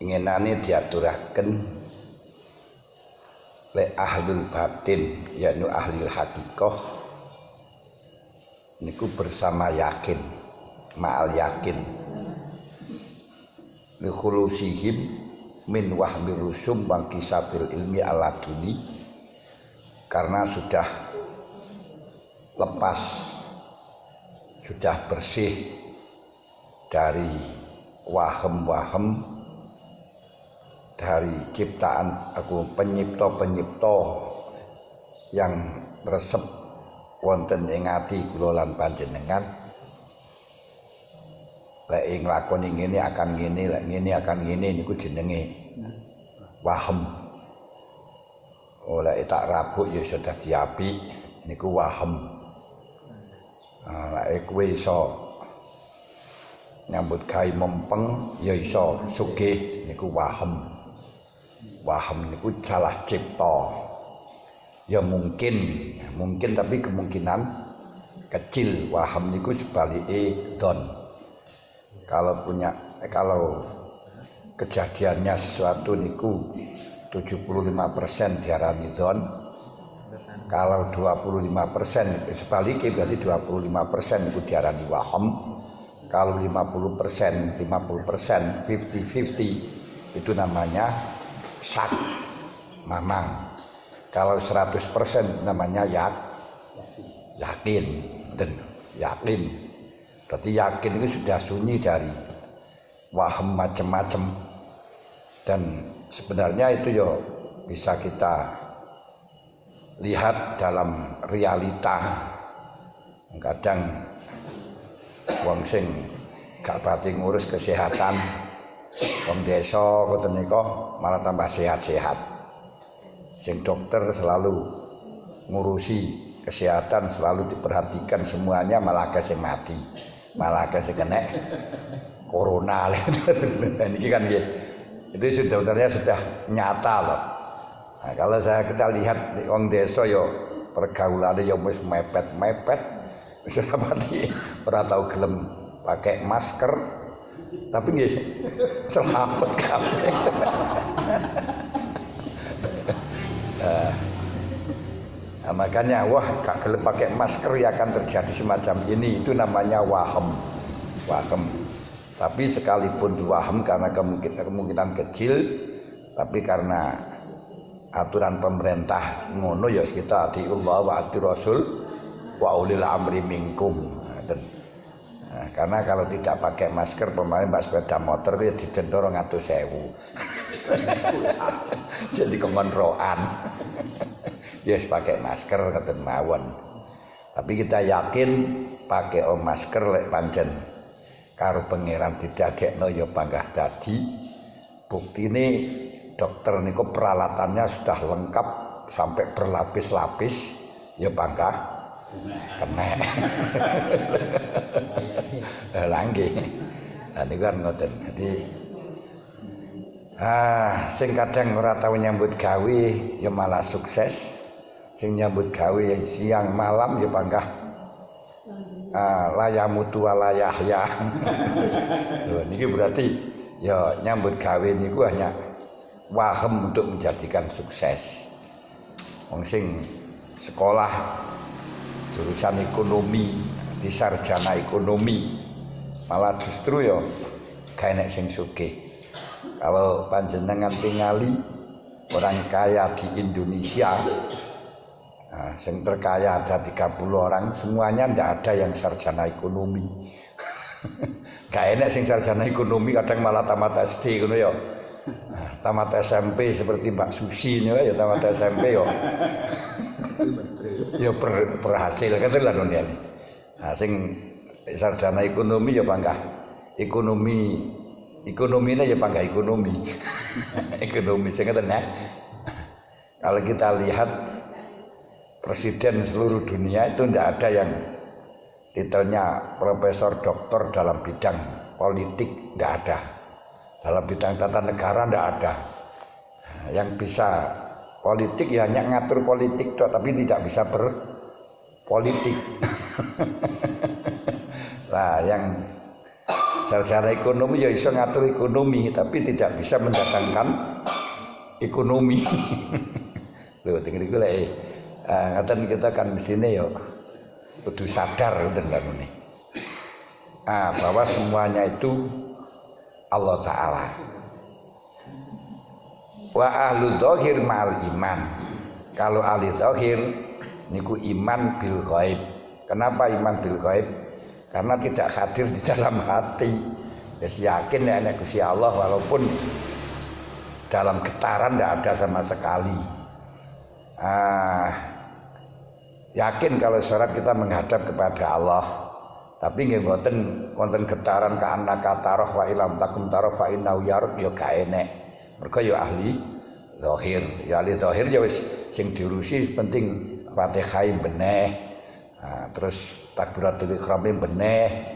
inginane diaturaken le ahlul batin yaitu ahlil hakikoh niku bersama yakin ma'al yakin li khulusihim min wahmi rusum wa kisabil ilmi ala duni, karena sudah lepas, sudah bersih dari wahem-wahem, dari ciptaan aku penyipta-penyipta yang resep wonten ing ati kula lan panjenengan. Lek ing lakoni ngene akan ngene, lek ngene akan ngene niku jenenge wahem. Oleh tak rabuk ya sudah diapik niku wahem. Lek kowe iso nyambut gawe mempeng ya iso sugih niku wahem. Wahem niku salah cipta. Ya mungkin tapi kemungkinan kecil. Wahem niku sebalike dzon. Kalau kejadiannya sesuatu niku 75% diarani dzon. Kalau 25% sebaliknya berarti 25% niku diarani wahem. Kalau 50%, 50%, itu namanya syak, mamang. Kalau 100% namanya yakin, dan yakin. Berarti yakin itu sudah sunyi dari wahem macam-macam. Dan sebenarnya itu ya bisa kita lihat dalam realita. Kadang wong sing gak pati ngurus kesehatan, wong desa ngoten nika malah tambah sehat-sehat. Sing dokter selalu ngurusi kesehatan, selalu diperhatikan semuanya, malah kesing mati, malah kesing kena corona. Niki kan nggih. Itu sebenarnya sudah nyata loh. Nah, kalau kita lihat di wong desa yo pergaulane yo wis mepet-mepet, wis rapati ora tau gelem pakai masker, tapi nggih selamat kabeh. Nah, makanya wah gak gelem pakai masker ya akan terjadi semacam ini, itu namanya wahem. Tapi sekalipun wahem karena kemungkinan kecil, tapi karena aturan pemerintah ngono ya kita atiullah wa ati rasul wa ulil amri minkum. Nah, karena kalau tidak pakai masker pemain mbak sepeda motor ya didenda 200.000. Jadi kemenroan. Yes, pakai masker keten mawon. Tapi kita yakin pakai masker lek pancen karo pangeran didadekno ya panggah dadi. Buktine dokter niku peralatannya sudah lengkap sampai berlapis-lapis ya panggah kena. Langge. Nah niku kan ngoten. Jadi sing kadang ora tau nyambut gawe ya malah sukses. Sing nyambut gawe siang malam ya panggah layamutu walayahya. Lho niki berarti ya nyambut gawe niku hanya wahem untuk menjadikan sukses. Wong sing sekolah jurusan ekonomi, di sarjana ekonomi, malah justru ya gak enek sing sugih. Kalau panjenengan tingali orang kaya di Indonesia, nah, yang terkaya ada 30 orang, semuanya tidak ada yang sarjana ekonomi. Gak enak sing sarjana ekonomi, kadang malah tamat SD gitu ya. Nah, tamat SMP seperti Mbak Susi ya, tamat SMP ya. Ya berhasil kan lah dunia ini. Nah, sing sarjana ekonomi ya panggah ekonominya ya panggah ekonomi. Ekonomi sing ngoten ya. Kalau kita lihat presiden seluruh dunia itu tidak ada yang titelnya profesor doktor dalam bidang politik, tidak ada. Dalam bidang tata negara tidak ada. Yang bisa politik ya hanya ngatur politik tapi tidak bisa berpolitik. Nah, yang Secara ekonomi ya iso ngatur ekonomi, tapi tidak bisa mendatangkan ekonomi. Lho tinggal iku lek ngaten kita kan mestine ya kudu sadar ngoten lho ngene. Bahwa semuanya itu Allah Ta'ala. Wa ahlu dzahir ma'al iman. Kalau ahli zahir niku iman bil ghaib. Kenapa iman bil ghaib? Karena tidak hadir di dalam hati. Yes, yakin ya nek Gusti Allah walaupun dalam getaran tidak ada sama sekali. Yakin kalau syarat kita menghadap kepada Allah. Tapi nggih mboten wonten getaran ka annaka tarah wa ilam takum tarah fa innahu yaruk ya gak enek. Mergo ya ahli zahir. Ya ahli zahir ya wis sing diurusi penting Fatihah beneh. Terus takbiratul ihram beneh.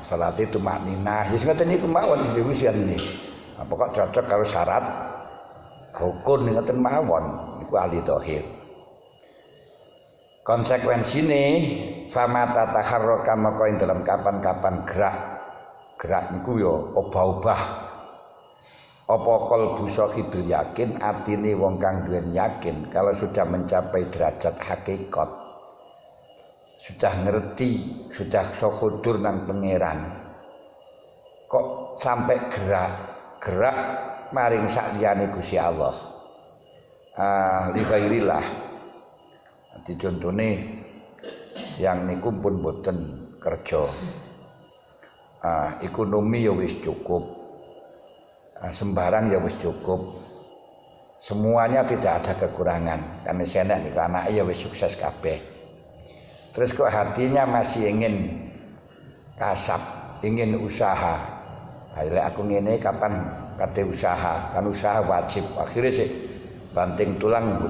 Salat itu makninah. Wis ngoten niku mawon diurusian ini. Pokok cocok karo syarat rukun ngoten mawon niku ahli zahir. Konsekuensine famata taharraka maka ing dalam kapan-kapan gerak niku ya obah-obah apa kalbu sahibil yakin atine wong kang duwen yakin kalau sudah mencapai derajat hakikat sudah ngerti sudah sokudur nang pangeran kok sampai gerak maring sakliyane Gusti Allah li ghairillah. Di contohnya yang niku pun boten kerja, ekonomi ya wis cukup, sembarang ya wis cukup, semuanya tidak ada kekurangan. Karena saya niku anak ya wis sukses kabeh. Terus kok hatinya masih ingin kasab, ingin usaha. Akhirnya aku ngene kapan kate usaha, kan usaha wajib. Akhirnya sih banting tulang.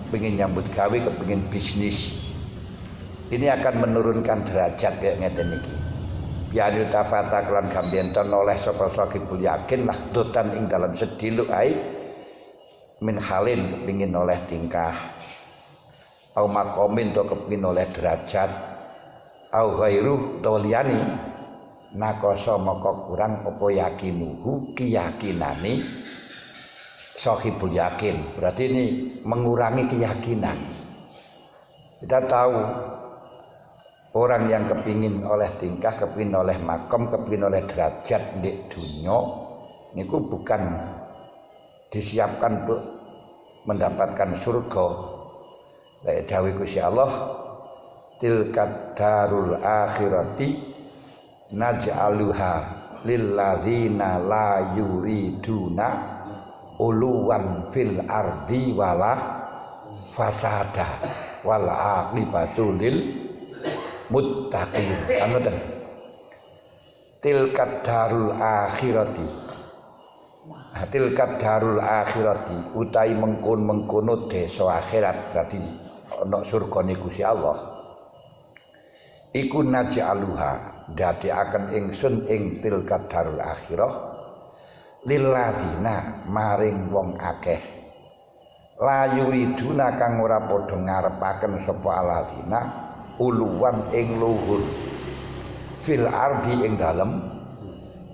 Kepingin nyambut gawe, kepingin bisnis. Ini akan menurunkan derajat kayak ngeten iki. Biaril tafata kelan gambienten oleh sapa sakibul yakin lahdotan ing dalam sediluk ai min halin kepingin oleh tingkah. Au makomin to kepingin oleh derajat. Au ghairu to liyani nakoso maka kurang apa yakinuhu keyakinane sahibul yakin. Berarti ini mengurangi keyakinan. Kita tahu orang yang kepingin oleh tingkah, kepingin oleh makom, kepingin oleh derajat di dunia niku bukan disiapkan untuk mendapatkan surga. Lek dawuh Gusti Allah tilka darul akhirati naj'aluha lilladzina la yuriduna uluwan fil ardi wala fasada wal aqibatu lil muttaqin. Anoten tilkat darul akhirati. Tilkat darul akhirati utai mengkon-mengkono desa akhirat berarti ana surgane Gusti Allah. Iku naj'aluha dadi akan ingsun ing tilkat darul akhirah lilladzina maring wong akeh la yuriduna kang ora padha ngarepaken sapa alladzina uluwan ing luhur fil ardi ing dalem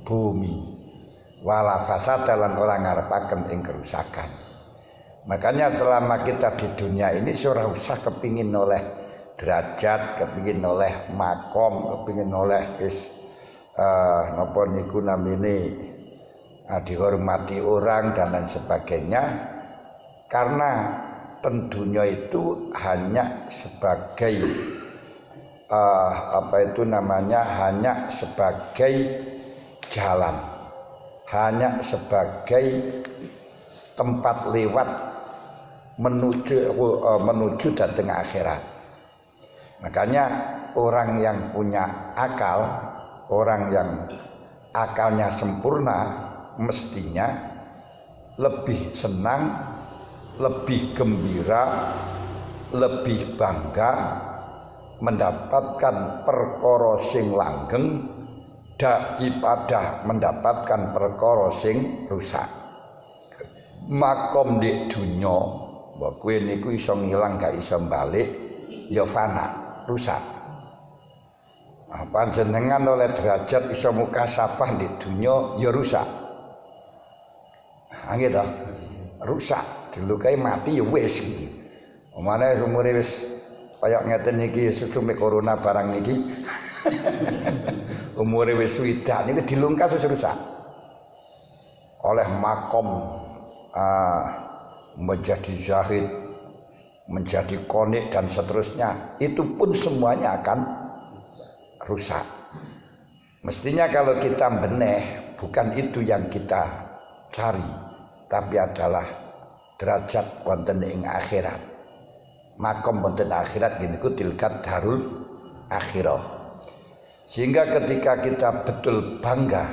bumi wala fasada lan ora ngarepaken ing kerusakan. Makanya selama kita di dunia ini ora usah kepingin oleh derajat, kepingin oleh makom, kepingin oleh napa niku namine dihormati orang dan lain sebagainya, karena tentunya itu hanya sebagai hanya sebagai jalan, hanya sebagai tempat lewat menuju datang akhirat. Makanya orang yang punya akal, orang yang akalnya sempurna mestinya lebih senang, lebih gembira, lebih bangga mendapatkan perkara sing langgeng daripada mendapatkan perkara sing rusak. Makom di dunya mbok kowe niku iso ngilang gak iso balik ya fana, rusak. Panjenengan oleh derajat iso mukasafah di dunia ya rusak. Nggih to? Rusak, dilukai mati ya wis. Omane umure wis kaya ngeten iki susume corona barang niki. Umure wis swidak niku dilungkas wis rusak. Oleh makom menjadi zahid, menjadi konik dan seterusnya, itu pun semuanya akan rusak. Mestinya kalau kita beneh, bukan itu yang kita cari, tapi adalah derajat wonten ing akhirat. Makom wonten akhirat niku tilkat darul akhirah. Sehingga ketika kita betul bangga,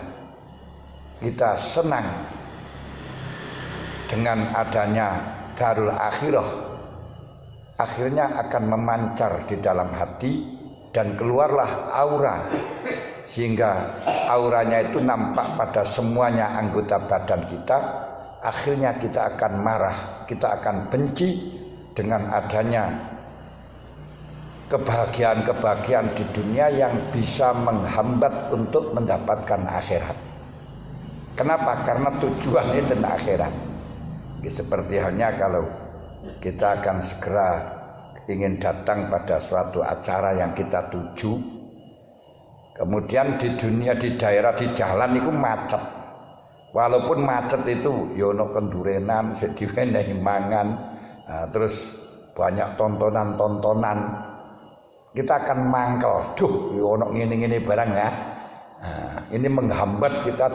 kita senang dengan adanya darul akhirah, akhirnya akan memancar di dalam hati dan keluarlah aura, sehingga auranya itu nampak pada semuanya anggota badan kita. Akhirnya kita akan marah, kita akan benci dengan adanya kebahagiaan-kebahagiaan di dunia yang bisa menghambat untuk mendapatkan akhirat. Kenapa? Karena tujuannya dan akhirat. Seperti halnya kalau kita akan segera ingin datang pada suatu acara yang kita tuju, kemudian di dunia, di daerah, di jalan itu macet. Walaupun macet itu ya ono kendurenan, sediwenehi mangan, terus banyak tontonan-tontonan, kita akan mangkel. Duh, ya ono ngene-ngene barang ya. Ini menghambat kita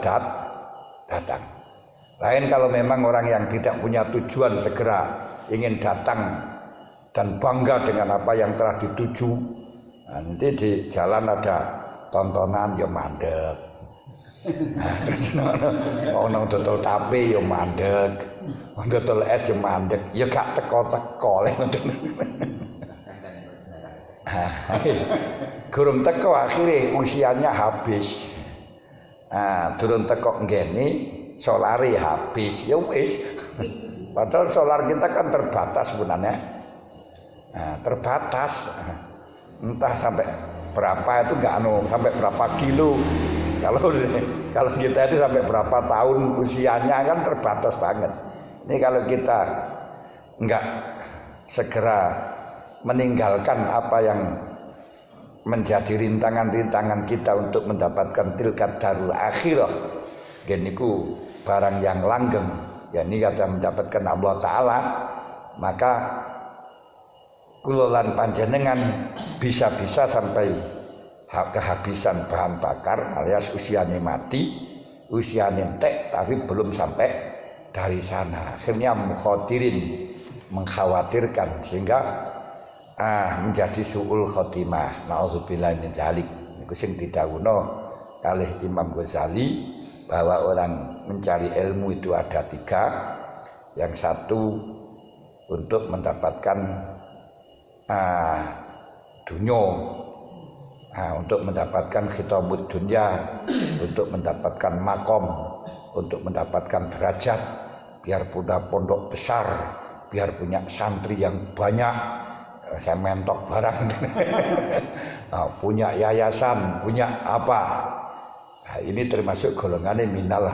datang. Lain kalau memang orang yang tidak punya tujuan segera ingin datang dan bangga dengan apa yang telah dituju. Nanti di jalan ada tontonan ya mandek. Terus ono dodol tape ya mandek. Dodol es ya mandek. Ya gak teko-teko lek ngoten. Gurung teko akhirnya usianya habis. Durung teko nggene solare habis. Ya wis. Padahal solar kita kan terbatas sebenarnya. Terbatas, entah sampai berapa itu enggak sampai berapa kilo. Kalau kita itu sampai berapa tahun usianya kan terbatas banget. Ini kalau kita enggak segera meninggalkan apa yang menjadi rintangan-rintangan kita untuk mendapatkan tilkat darul akhirah, geniku barang yang langgeng, ya ini kata mendapatkan Allah Ta'ala, maka kulolan panjenengan bisa-bisa sampai kehabisan bahan bakar alias usianya mati, usianya entek, tapi belum sampai dari sana. Akhirnya mengkhawatirkan sehingga menjadi su'ul khotimah. Nauzubillah min dzalik. Niku sing didhawuhna kalih Imam Ghazali bahwa orang mencari ilmu itu ada 3. Yang satu untuk mendapatkan dunya, untuk mendapatkan khitamud dunya, untuk mendapatkan makom, untuk mendapatkan derajat, biar punya pondok besar, biar punya santri yang banyak, saya mentok barang, punya yayasan, punya apa. Ini termasuk golongannya minal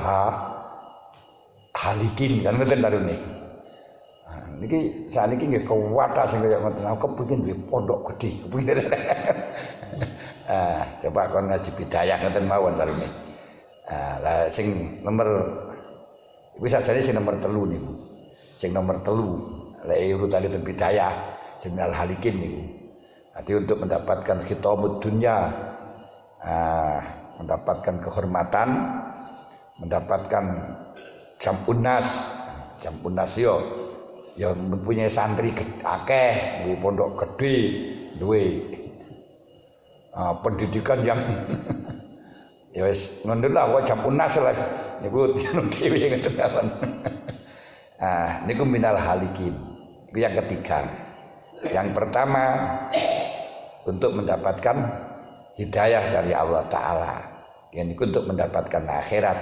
halikin kan ngoten lho niki. Niki saniki nggih kuwat sing kaya ngoten. Aku kepengin duwe pondok gedhe. Coba kon ngaji bidayah ngoten mawon lho niki. Lah sing nomor iku sajane sing nomor 3 niku. Sing nomor 3 lek urutane bidayah minal halikin niku. Jadi untuk mendapatkan khitamud dunya, mendapatkan kehormatan, mendapatkan jampunas yo yang mempunyai santri akeh, di pondok gede, duwe pendidikan yang ya wis ngono lah wae jampunas lah niku dhewe ngoten kawan. Niku minal halikin. Itu yang ketiga. Yang pertama untuk mendapatkan hidayah dari Allah Ta'ala, yang itu untuk mendapatkan akhirat.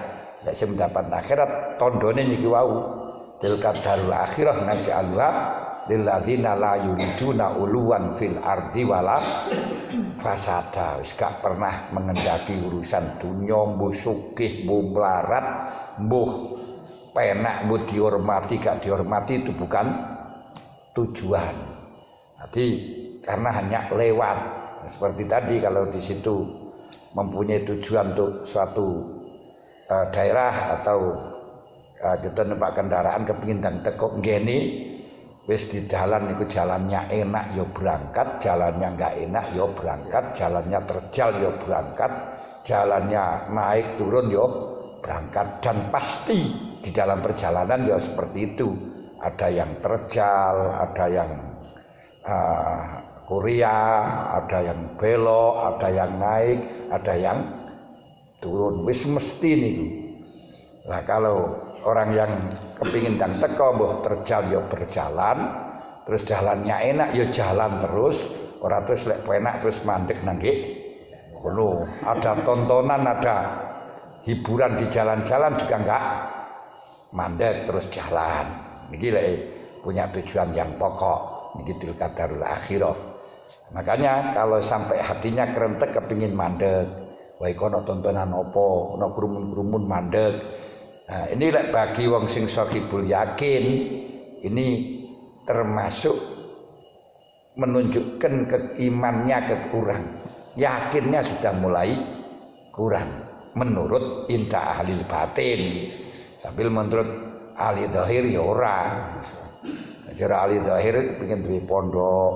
Nek sing mendapat akhirat tondone niki wau tilka darul akhirah naj'alha lil ladzina la yuriduna uluwan fil ardi wala fasada, wis gak pernah mengendaki urusan dunia, mbuh sugih, mbuh melarat, mbuh penak, mbuh dihormati, gak dihormati, itu bukan tujuan. Jadi karena hanya lewat. Seperti tadi kalau di situ mempunyai tujuan untuk suatu daerah atau kita numpak kendaraan kepingin dan tekok ngene, wis di jalan itu jalannya enak ya berangkat, jalannya enggak enak ya berangkat, jalannya terjal ya berangkat, jalannya naik turun ya berangkat. Dan pasti di dalam perjalanan ya seperti itu, ada yang terjal, ada yang Korea, ada yang belok, ada yang naik, ada yang turun, wis mesti niku. Nah kalau orang yang kepingin dan teko mbah terjal ya berjalan, terus jalannya enak ya jalan terus, ora terus lek penak terus mandek nang nggih. Ngono, ada tontonan, ada hiburan di jalan-jalan juga enggak mandek terus jalan. Niki lek punya tujuan yang pokok, niki tilkadarul akhirah. Makanya kalau sampai hatinya kerentek kepingin mandek, wah iku ana tontonan apa, ana kerumun-kerumun mandek. Nah, ini bagi wong sing sahibul yakin, ini termasuk menunjukkan keimannya kekurang. Yakinnya sudah mulai kurang menurut indah ahli batin. Tapi menurut ahli zahir ya ora. Cara ahli zahir kepengin duwe pondok,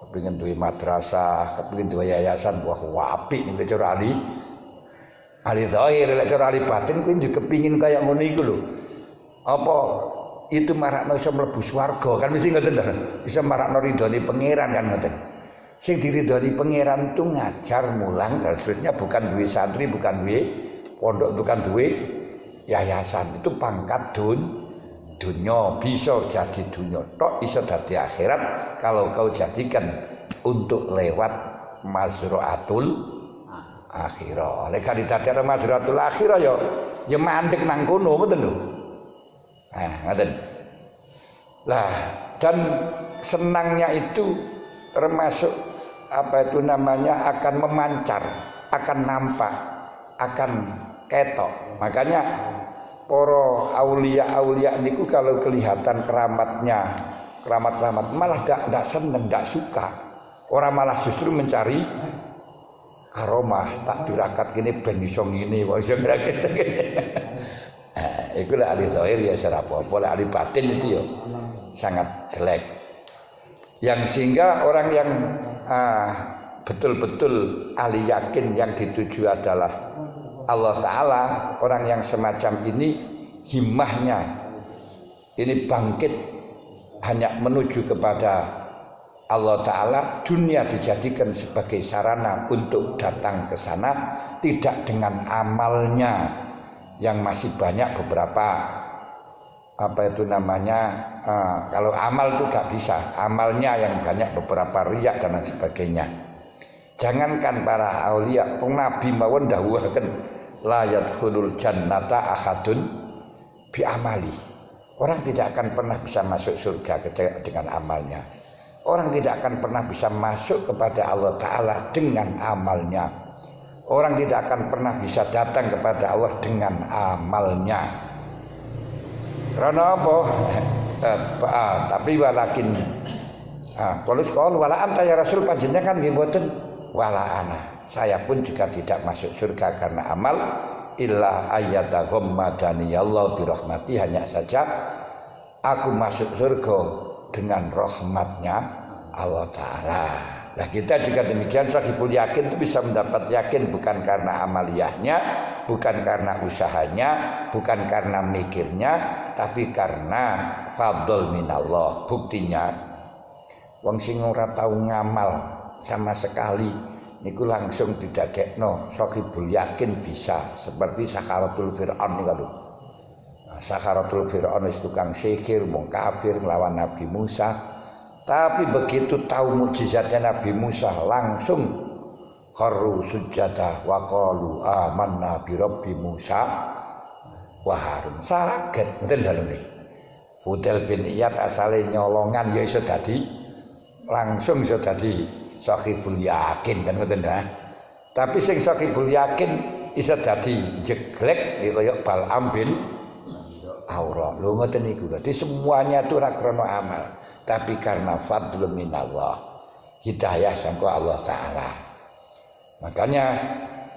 kepengin duwe madrasah, kepengin duwe yayasan, wah apik ning cara ahli zahir. Lek cara ahli batin kuwi juga kepingin kaya ngono iku lho. Apa itu marakno iso mlebu swarga kan mesti ngoten to. Iso marakno ridhone pangeran kan ngoten. Sing diridhoni pangeran itu ngajar mulang, sebenarnya bukan duwe santri, bukan duwe pondok, bukan duwe yayasan. Itu pangkat dunia, bisa jadi dunia tok, bisa jadi akhirat kalau kau jadikan untuk lewat mazraatul akhirah. Lek dadi mazraatul akhirah ya mandek nang kono ngoten lho. Ngoten. Lah, dan senangnya itu termasuk apa itu namanya akan memancar, akan nampak, akan ketok. Makanya para aulia niku kalau kelihatan keramatnya, keramat malah tidak seneng, tidak suka. Orang malah justru mencari karomah, tak dirakat gini ben iso ngene, wae iso ngene. Iku lek ahli zahir ya ora apa-apa, lek ahli batin itu ya sangat jelek. Yang sehingga orang yang betul-betul ahli yakin yang dituju adalah Allah Ta'ala, orang yang semacam ini himmahnya ini bangkit hanya menuju kepada Allah Ta'ala, dunia dijadikan sebagai sarana untuk datang ke sana, tidak dengan amalnya yang masih banyak beberapa apa itu namanya kalau amal itu gak bisa, amalnya yang banyak beberapa riya dan lain sebagainya. Jangankan para aulia, nabi mawon dawuhaken la yadkhulul jannata ahadun bi amali. Orang tidak akan pernah bisa masuk surga dengan amalnya. Orang tidak akan pernah bisa masuk kepada Allah Ta'ala dengan amalnya. Orang tidak akan pernah bisa datang kepada Allah dengan amalnya. Karena apa? Tapi walakin kalau wala anta ya Rasul panjenengan nggih mboten wala ana. Saya pun juga tidak masuk surga karena amal illa ayyataghammadani Allah bi rahmati, hanya saja aku masuk surga dengan rahmatnya Allah Ta'ala. Nah kita juga demikian, sahibul yakin itu bisa mendapat yakin bukan karena amaliyahnya, bukan karena usahanya, bukan karena mikirnya, tapi karena fadl minallah. Buktinya wong sing ora tau ngamal sama sekali niku langsung didadekno sahibul yakin bisa, seperti Sakharatul Fir'aun niku lho. Sakharatul Fir'aun wis tukang sihir, wong kafir nglawan Nabi Musa. Tapi begitu tahu mukjizatnya Nabi Musa langsung kharru sujada wa qalu amanna bi rabbi Musa wa Harun. Saged ngoten daleme. Fudail bin Iyad asale nyolongan ya iso dadi langsung iso dadi sahibul yakin kan ngoten ta. Tapi sing sahibul yakin iso dadi jeglek kaya Bal'am bin Aura. Lho ngoten niku. Dadi semuanya itu ora krana amal, tapi karena fadlun minallah. Hidayah sangka Allah taala. Makanya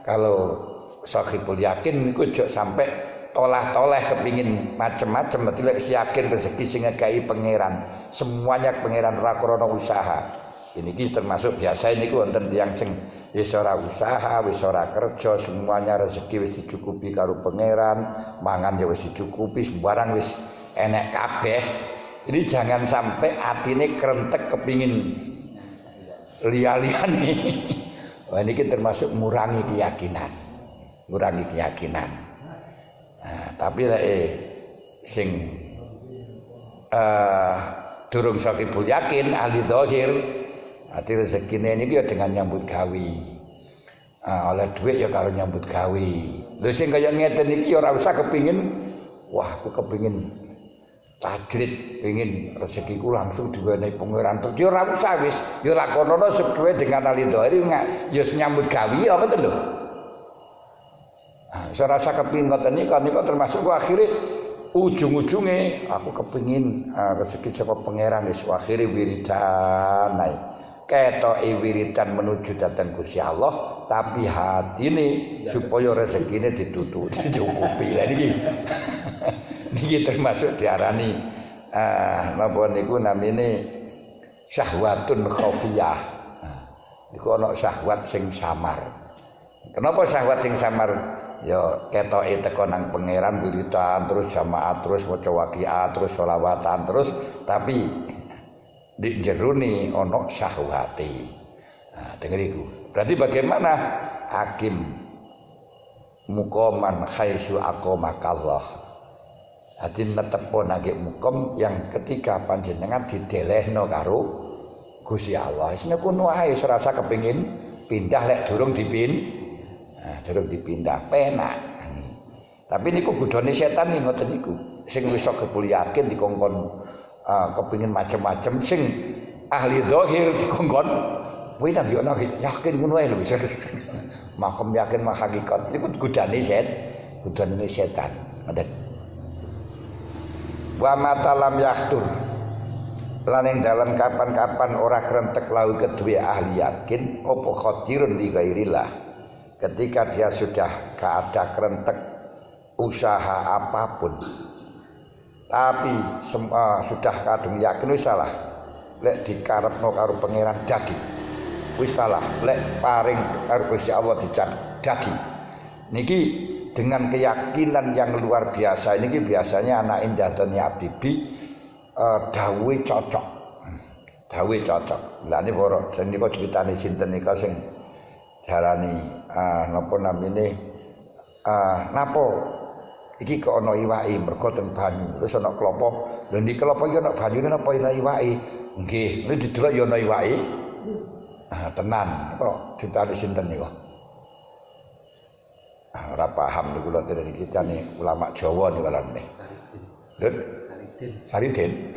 kalau sahibul yakin niku ojo sampai tolah-toleh kepingin macem-macem, berarti lek yakin rezeki sing ngekai pangeran. Semuanya pangeran ora krana usaha. Ini termasuk biasa niku wonten tiyang sing wis ora usaha, wis ora kerja, semuanya rezeki wis dicukupi karo pangeran, mangan ya wis dicukupi, sembarang wis enek kabeh. Ini jangan sampai atine krentek kepingin liya-liyane. Wah niki termasuk ngurangi keyakinan. Ngurangi keyakinan. Nah, tapi lek sing durung sahibul yakin ahli zahir, ati rezekine niki ya dengan nyambut gawe. Oleh duit ya karo nyambut gawe. Lho sing kaya ngeten iki ya ora usah kepingin wah aku kepingin tajrid, pengin rezekiku langsung diwenehi pangeran. Terus ya ora usah wis, ya lakonono sesuai dengan ahli zahir ya nyambut gawe ya ngoten lho. Saya rasa kepingin ngoten niku termasuk akhirnya ujung-ujunge aku kepingin rezeki saka pangeran wis akhire wiridan ae. Ketoke wiridan menuju datang Gusti Allah, tapi hatine supaya rezekine dicukupi. Lah niki. Niki termasuk diarani napa niku namine syahwatun khafiyah. Niku ana syahwat sing samar. Kenapa syahwat sing samar? Ya ketoke teko nang pangeran wiridan terus jamaah terus maca waqiah terus selawatan terus tapi di jerone ana syahwate. Nah, dengeriku. Berarti bagaimana hakim muqaman khaisu aqamakallah. Hati neteponake mukom yang ketika panjenengan didelehno karo Gusti Allah. Wis ngono ae ora rasa kepengin pindah lek durung durung dipindah penak. Tapi niku budone setan nih ngoten niku. Sing wis kepul yakin dikongkon kepengin macem-macem, sing ahli zahir dikongkon kuwi nang yo yakin ngono ae lho wis. Makom yakin mah hakikat niku godane setan. Ngoten. Wa matalam yahtur lan ing dalam kapan-kapan ora krentek lau kedue ahli yakin apa khatirun li ghairillah ketika dia sudah gak ada krentek usaha apapun tapi sudah kadung yakin wis salah lek dikarepno karo pangeran dadi wis salah lek paring karo Gusti Allah dadi niki dengan keyakinan yang luar biasa ini biasanya anak indah Tania Bibi dawe cocok. Lah ini para sing nika critane sinten nika sing diarani napa namine napa iki kok ana iwake mergo teng banyu terus ana klopo lho ndi klopo iki ana banyune napa ana iwake nggih ini didelok ya ana iwake tenan kok critane sinten nika ora paham niku lho dari kita nih ulama Jawa nih walane. Lho Saridin.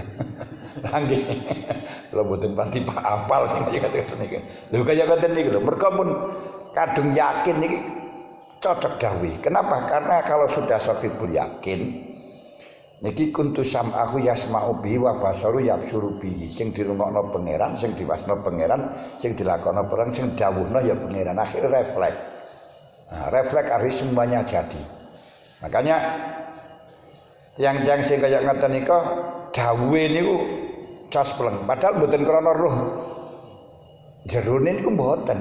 Nggih. Lho mboten pati pak apal sing kaya niku. Lho kaya ngoten niku lho. Mergo mun kadung yakin niki cocok dawuh. Kenapa? Karena kalau sudah sahibul yakin niki kuntu sam'ahu yasma'u bihi wa basaru yabsuru bihi. Sing dirungokno pangeran, sing diwasno pangeran, sing dilakoni perang, sing dawuhno ya pangeran. Akhir refleks. Nah, refleks harus semuanya jadi. Makanya yang sing kaya ngoten nika dawuhe niku cas pleng. Padahal mboten krana roh. Jerone niku mboten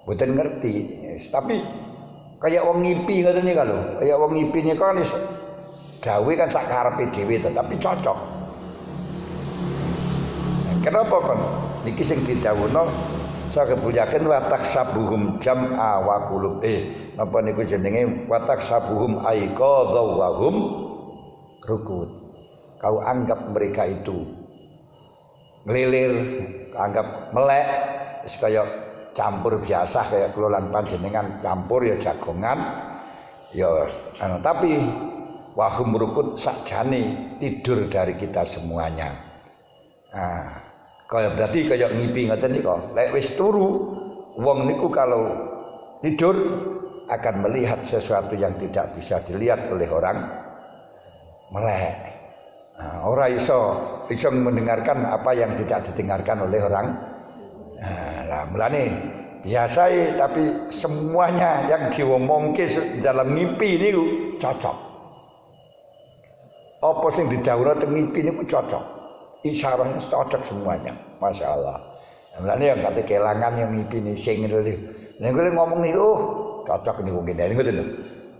ngerti. Tapi kaya wong ngipi ngoten nika lho. Kaya wong ngipi nika wis dawuhe kan sak karepe dhewe tapi cocok. Kenapa kon? Niki sing didhawuhno sakebul yakin watak sabuhum jam'a wa qulub napa niku jenenge watak sabuhum aiqadha wa hum rukut. Kau anggap mereka itu ngelilir, anggap melek wis kaya campur biasa kaya kelolan panjenengan campur ya jagongan ya tapi wa hum rukut sakjane tidur dari kita semuanya. Kaya berarti kaya ngipi ngoten nika. Lek wis turu, wong niku kalau tidur akan melihat sesuatu yang tidak bisa dilihat oleh orang melek. Nah, ora iso mendengarkan apa yang tidak didengarkan oleh orang. Nah, mulane biasa tapi semuanya yang diomongke dalam mimpi niku cocok. Apa sing didhawuhna teng mimpi niku cocok. Isyarahnya cocok semuanya, masya Allah. Mulane yang kate kelangan yang mimpi ni sing ngene. Nek ngomong nih, cocok nih mungkin ini ngoten lho.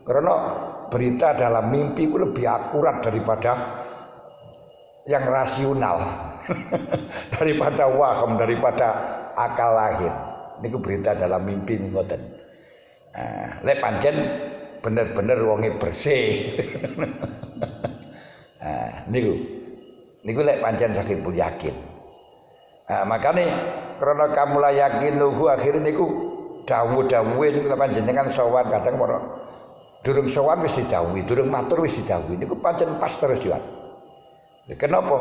Karena berita dalam mimpi itu lebih akurat daripada yang rasional. Daripada waham, daripada akal lahir. Niku berita dalam mimpi nih ngoten. Lek pancen bener-bener wonge bersih. Niku lek pancen sakipun yakin. Makane karena kamu la yakin luhu akhirnya niku dawuh-dawuhe niku panjenengan sowan kadang para durung sowan wis didhawuhi, durung matur wis didhawuhi niku pancen pas terus diwat. Kenapa?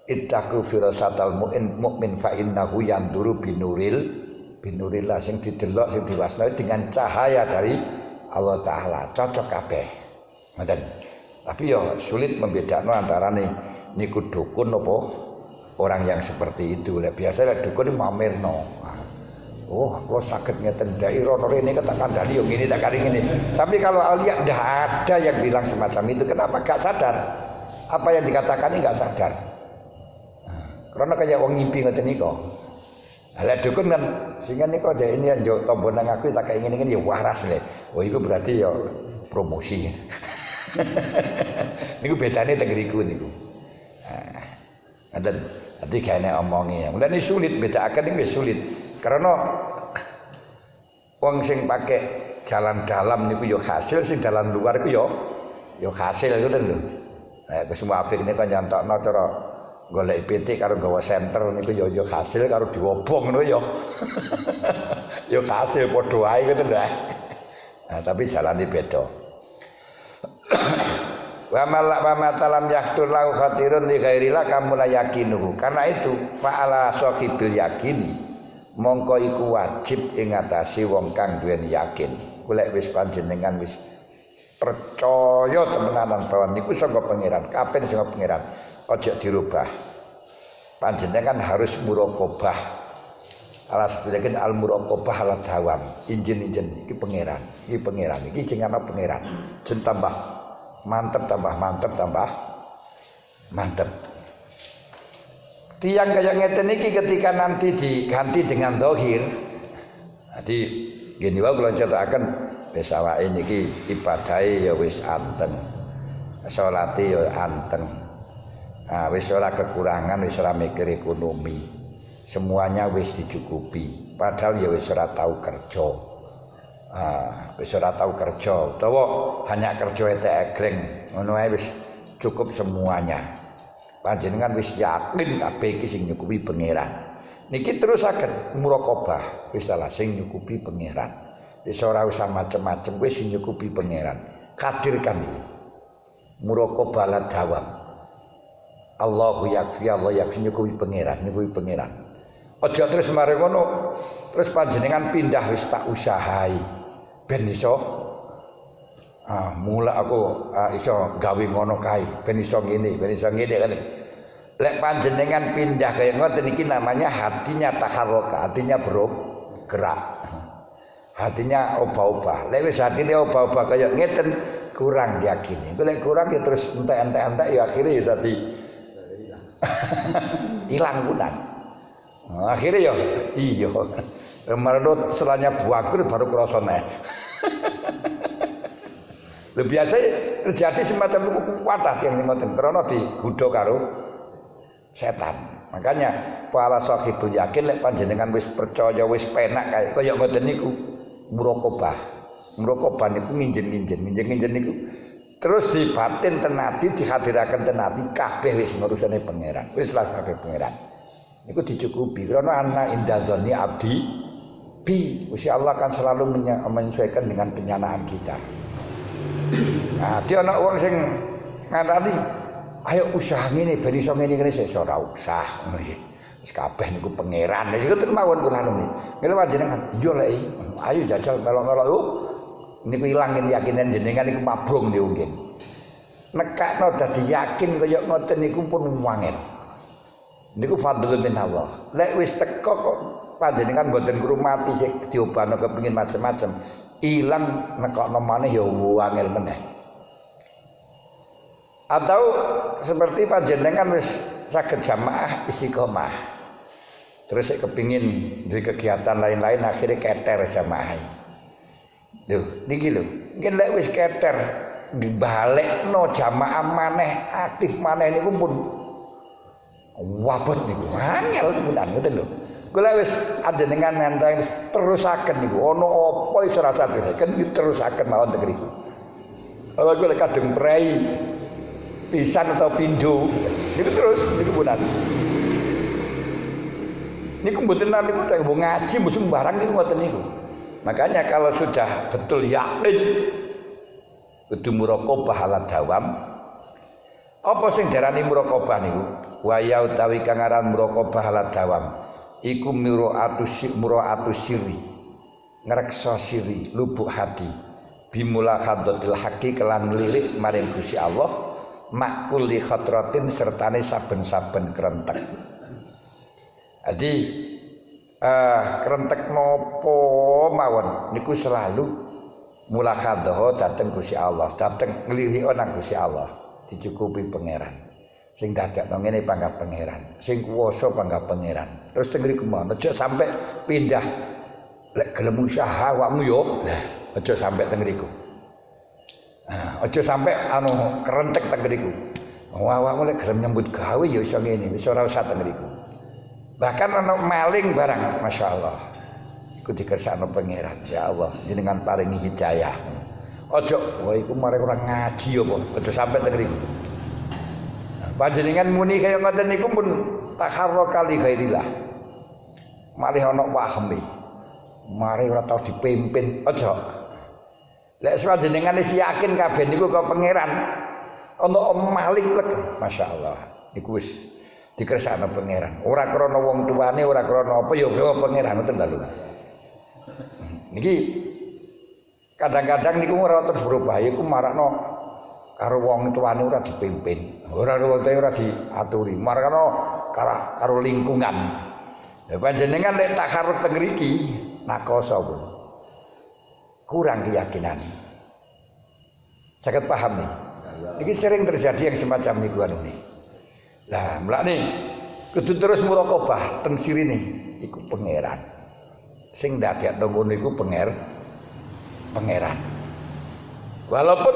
Ittaqu firasatal mu'min fa innahu yanduru binurillah sing didelok sing diwasnai dengan cahaya dari Allah taala. Cocok kabeh. Ngoten. Tapi ya sulit membedakan antara niku dukun apa orang yang seperti itu. Biasanya dukun mamerno. Kalau sakit ngeten daerah ini katakan dari yang ini tak kali ini. Tapi kalau lihat dah ada yang bilang semacam itu, kenapa gak sadar? Apa yang dikatakan ini gak sadar? Karena kayak wong ngimpi ngeten niku. Lah dukun kan sehingga niku ada ini yang jauh tombol nang aku tak kayak ngene ya waras le. Oh itu berarti ya promosi. Niku bedane teng ngriku niku. Ngaten dadi kene omongi. Mulane sulit bedakaken niku sulit. Karena wong sing pakai jalan dalam niku yo hasil, sing jalan luar iku yo hasil ngoten lho. Semua akhir niku nyantokno cara golek pitik karo gawa senter niku yo hasil karo diwobong ngono yo. Yo hasil padha ae ngoten lho. Tapi jalane beda. Wa matalam yaqtul lahu khatirun li ghairillah kamu la yakinuhu. Karena itu fa'ala sahibil yakini mongko iku wajib ing ngatasi wong kang duweni yakin. Golek wis panjenengan wis percaya temenanan bahwa niku saka pangeran, kapen saka pangeran, aja dirubah. Panjenengan harus muraqabah. Alas bilakin al muraqabah ala dawam. Injen-injen iki pangeran, iki jeneng ana pangeran. Jen tambah mantep tambah mantep. Tiang kaya ngeten iki ketika nanti diganti dengan zahir. Jadi gini wae kula cetaken wis awake niki ibadahe ya wis anteng. Salate ya anteng. Wis ora kekurangan, wis ora mikir ekonomi. Semuanya wis dicukupi. Padahal ya wis ora tau kerja. Wis ora tau kerja utawa hanya kerja etek-egreng ngono ae wis cukup semuanya. Panjenengan wis yakin kabeh iki sing nyukupi pangeran. Niki terus saged muraqabah wis salah sing nyukupi pangeran. Wis ora usah macem-macem wis sing nyukupi pangeran. Kadirkan iki. Muraqabah la dawam. Allahu yakfi Allah yakfi nyukupi pangeran. Aja terus mari ngono terus panjenengan pindah wis tak usahai. Ben iso mula aku iso gawe ngono kae ben iso ngene kan. Lek panjenengan pindah kaya ngoten iki namanya hatinya taharraka, hatinya bergerak. Hatinya obah-obah. Lek wis hatine obah-obah kaya ngeten kurang yakini. Lek kurang ya terus entek-entek ya akhirnya ya dadi ilang kunan. Akhirnya ya iya. Merdo setelahnya buangkur baru krasa neh. Lha biasa terjadi semacam itu kuat yang ngoten karena digodha karo setan. Makanya para sahibul yakin lek panjenengan wis percaya wis penak kaya ngoten niku muraqabah. Muraqabah niku nginjen niku terus di batin tenati dihadiraken tenati kabeh wis ngurusane pangeran. Wis lah kabeh pangeran. Niku dicukupi karena ana indazoni abdi bi, Gusti Allah akan selalu menyesuaikan dengan penyanaan kita. Nah, dia ana wong sing ngandani ayo usaha ngene ben iso ngene sesuk ora usah ngono iki. Wis kabeh niku pangeran. Wis ngoten mawon kula niki. Ngene panjenengan, yo lek ayo jajal melok-melok yo. Niku ilangin yakinan jenengan niku mabrung niku nggih. Nekakno dadi yakin kaya ngoten niku pun wangel. Niku fadlun min Allah. Lek wis teko kok panjenengan mboten ngrumati sing diobano kepengin macam-macam, ilang nekakno maneh ya wangel meneh. Atau seperti panjenengan wis saged jamaah istiqomah. Terus sik kepengin duwe kegiatan lain-lain akhirnya keter jamaah. Lho, niki lho. Nggih lek wis keter dibalekno jamaah maneh aktif maneh niku pun wabot niku angel tenan ngoten lho. Kula wis panjenengan nentang terusaken niku ana apa iso rasa direken terusaken mawon teng mriku. Kalau kula kadung prei pisan atau pindho niku terus niku punan. Niku mboten niku nek wong ngaji mesti barang niku ngoten niku. Makanya kalau sudah betul yakin kudu muraqabah ala dawam. Apa sing diarani muraqabah niku? Wa ya utawi kang aran muraqabah ala dawam iku mura'atu sirri. Ngreksa siri, lubuk hati. Bimulakhadhatil haqqi kelan lirik maring Gusti Allah, makul li khatratin sertane saben-saben kerentek. Jadi kerentek nopo mawon niku selalu mulakhadhah dateng Gusti Allah, dateng ngliriki nang Gusti Allah, dicukupi pangeran. Sing dadakno ngene panggap pangeran, sing kuwasa panggap pangeran. Terus teng mriku mon aja sampe pindah lek gelem usaha awakmu yo. Lah, aja sampe teng mriku. Aja sampe anu kerentek teng mriku. Awakmu lek gelem nyambut gawe ya iso ngene, wis ora usah teng mriku. Bahkan ana maling barang, masyaallah. Iku dikersakno pangeran. Ya Allah, jenengan paringi hidayah. Aja kowe iku mari ora ngaji apa, aja sampe teng mriku. Panjenengan muni kaya ngoten niku pun takharra kali ghairillah. Mari ana wahme. Mari ora tau dipimpin, aja. Lek panjenengan wis yakin kabeh niku kok pangeran, ana maling lek, masyaallah. Niku wis dikersakno pangeran. Ora krana wong tuane, ora krana apa ya pangeran ngoten lho. Niki kadang-kadang niku ora terus berubah, iku marakno karo wong tuane ora dipimpin, ora diaturi, marakno karo lingkungan. Ya panjenengan lek takharruf teng mriki nakoso pun. Kurang keyakinan. Saged paham nih. Iki sering terjadi yang semacam niku nih. Lah, mlakne kudu terus muraqabah teng sirine iku pangeran. Sing ndadekno ngono iku pangeran. Walaupun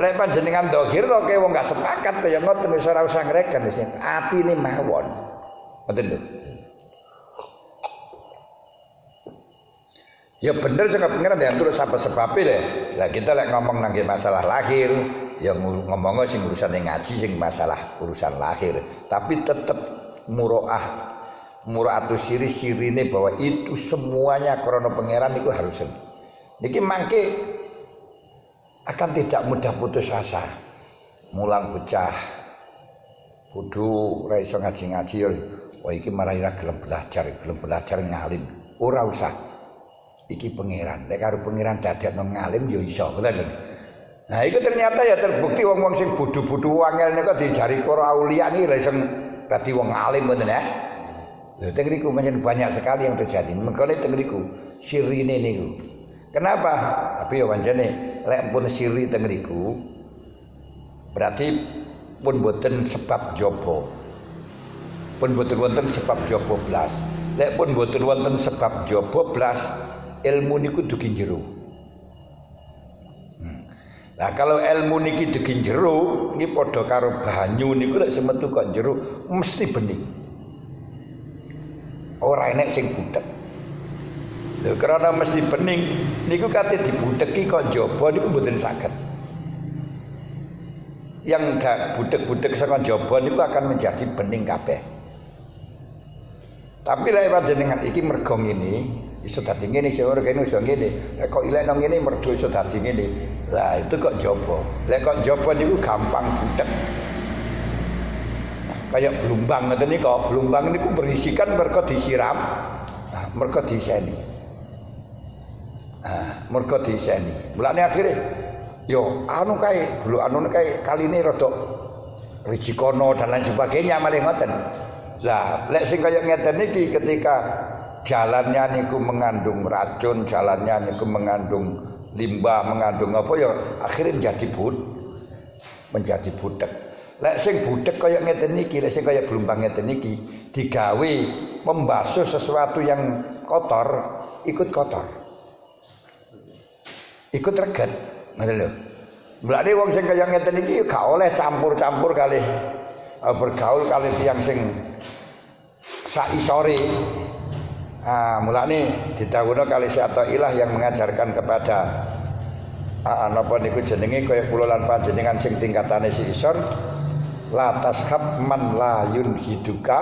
lek panjenengan dohir kok wong gak sepakat kaya ngoten wis ora usah ngreken wis atine mawon. Ngoten lho. Ya bener sing pangeran diatur sebab-sebabe lho. Lah kita lek ngomong nang masalah lahir, ya ngomongnya sing urusane ngaji sing masalah urusan lahir, tapi tetap mura'atu sirine bahwa itu semuanya krana pangeran itu harus. Niki mangke akan tidak mudah putus asa. Mulang bocah kudu ora iso ngaji-ngaji yo. Wah iki marai ra gelem belajar ngalim. Ora usah. Iki pangeran. Nek karo pangeran dadekno ngalim yo iso, ngoten lho. Nah, itu ternyata ya terbukti wong-wong sing bodho-bodho angel niku dijari para aulia niki ra iso dadi wong alim ngoten ya. Lho teng niku banyak sekali yang terjadi. Mengkene teng niku sirine niku. Kenapa? Tapi ya pancene lek pun siri teng niku berarti pun boten sebab jaba. Pun boten wonten sebab jaba blas. Lek pun boten wonten sebab jaba blas, ilmu niku dugi jero. Nah kalau ilmu niki dugi jero, niki padha karo banyu niku lek semetu kok jero mesti bening. Ora enek sing butek. Lho karena mesti bening niku kate dibuteki kok jaba niku mboten saged. Yang dak butek-butek saka jaba niku akan menjadi bening kabeh. Tapi lek panjenengan iki mergo ngene, iso dadi ngene, iso ora kene iso ngene. Lek kok ilek nang ngene mergo iso dadi ngene. Lah itu kok jaba. Lek kok jaba niku gampang butek. kayak blumbang ngoten nika. Blumbang niku berisikan mergo disiram, mergo diseni. Mergo diseni. Mulane akhire yo anu kae, kaline rada rijikono dan lain sebagainya malih ngoten. Lah, lek sing kaya ngeten iki ketika jalannya niku mengandung racun, jalannya niku mengandung limbah, mengandung apa ya akhirnya menjadi butek. Lek sing butek kaya ngeten iki, lek sing kaya blumbang ngeten iki digawe membasuh sesuatu yang kotor, ikut kotor. Ikut reget. Ngoten lho. Mulane wong sing kaya ngeten iki gak oleh campur-campur kali bergaul kali tiyang sing saisore. Mulane didhawuhna kali Syaikhullah yang mengajarkan kepada napa niku jenenge kaya kula lan panjenengan sing tingkatane si isor la tashab man la yunhiduka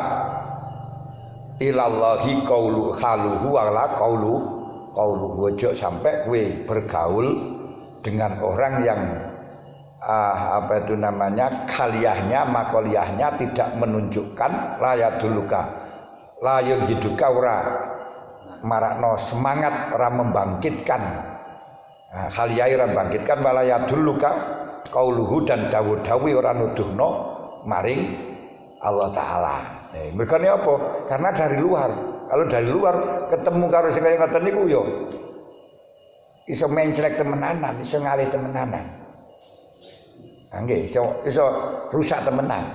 ilallahi qaulu khaluhu wa la qaulu ojo sampai kowe bergaul dengan orang yang apa itu namanya kaliyahnya makoliyahnya tidak menunjukkan layaduluka layun hiduka ora marakno semangat ora membangkitkan kaliyah ora membangkitkan walayaduluka qauluhu dan dawuh-dawuh ora nuduhno maring Allah Ta'ala. Mereka ini apa? Karena dari luar. Kalau dari luar ketemu karo sing kaya ngoten niku yo iso menclek temenanan, iso ngalih temenanan. Nggih, iso rusak temenan.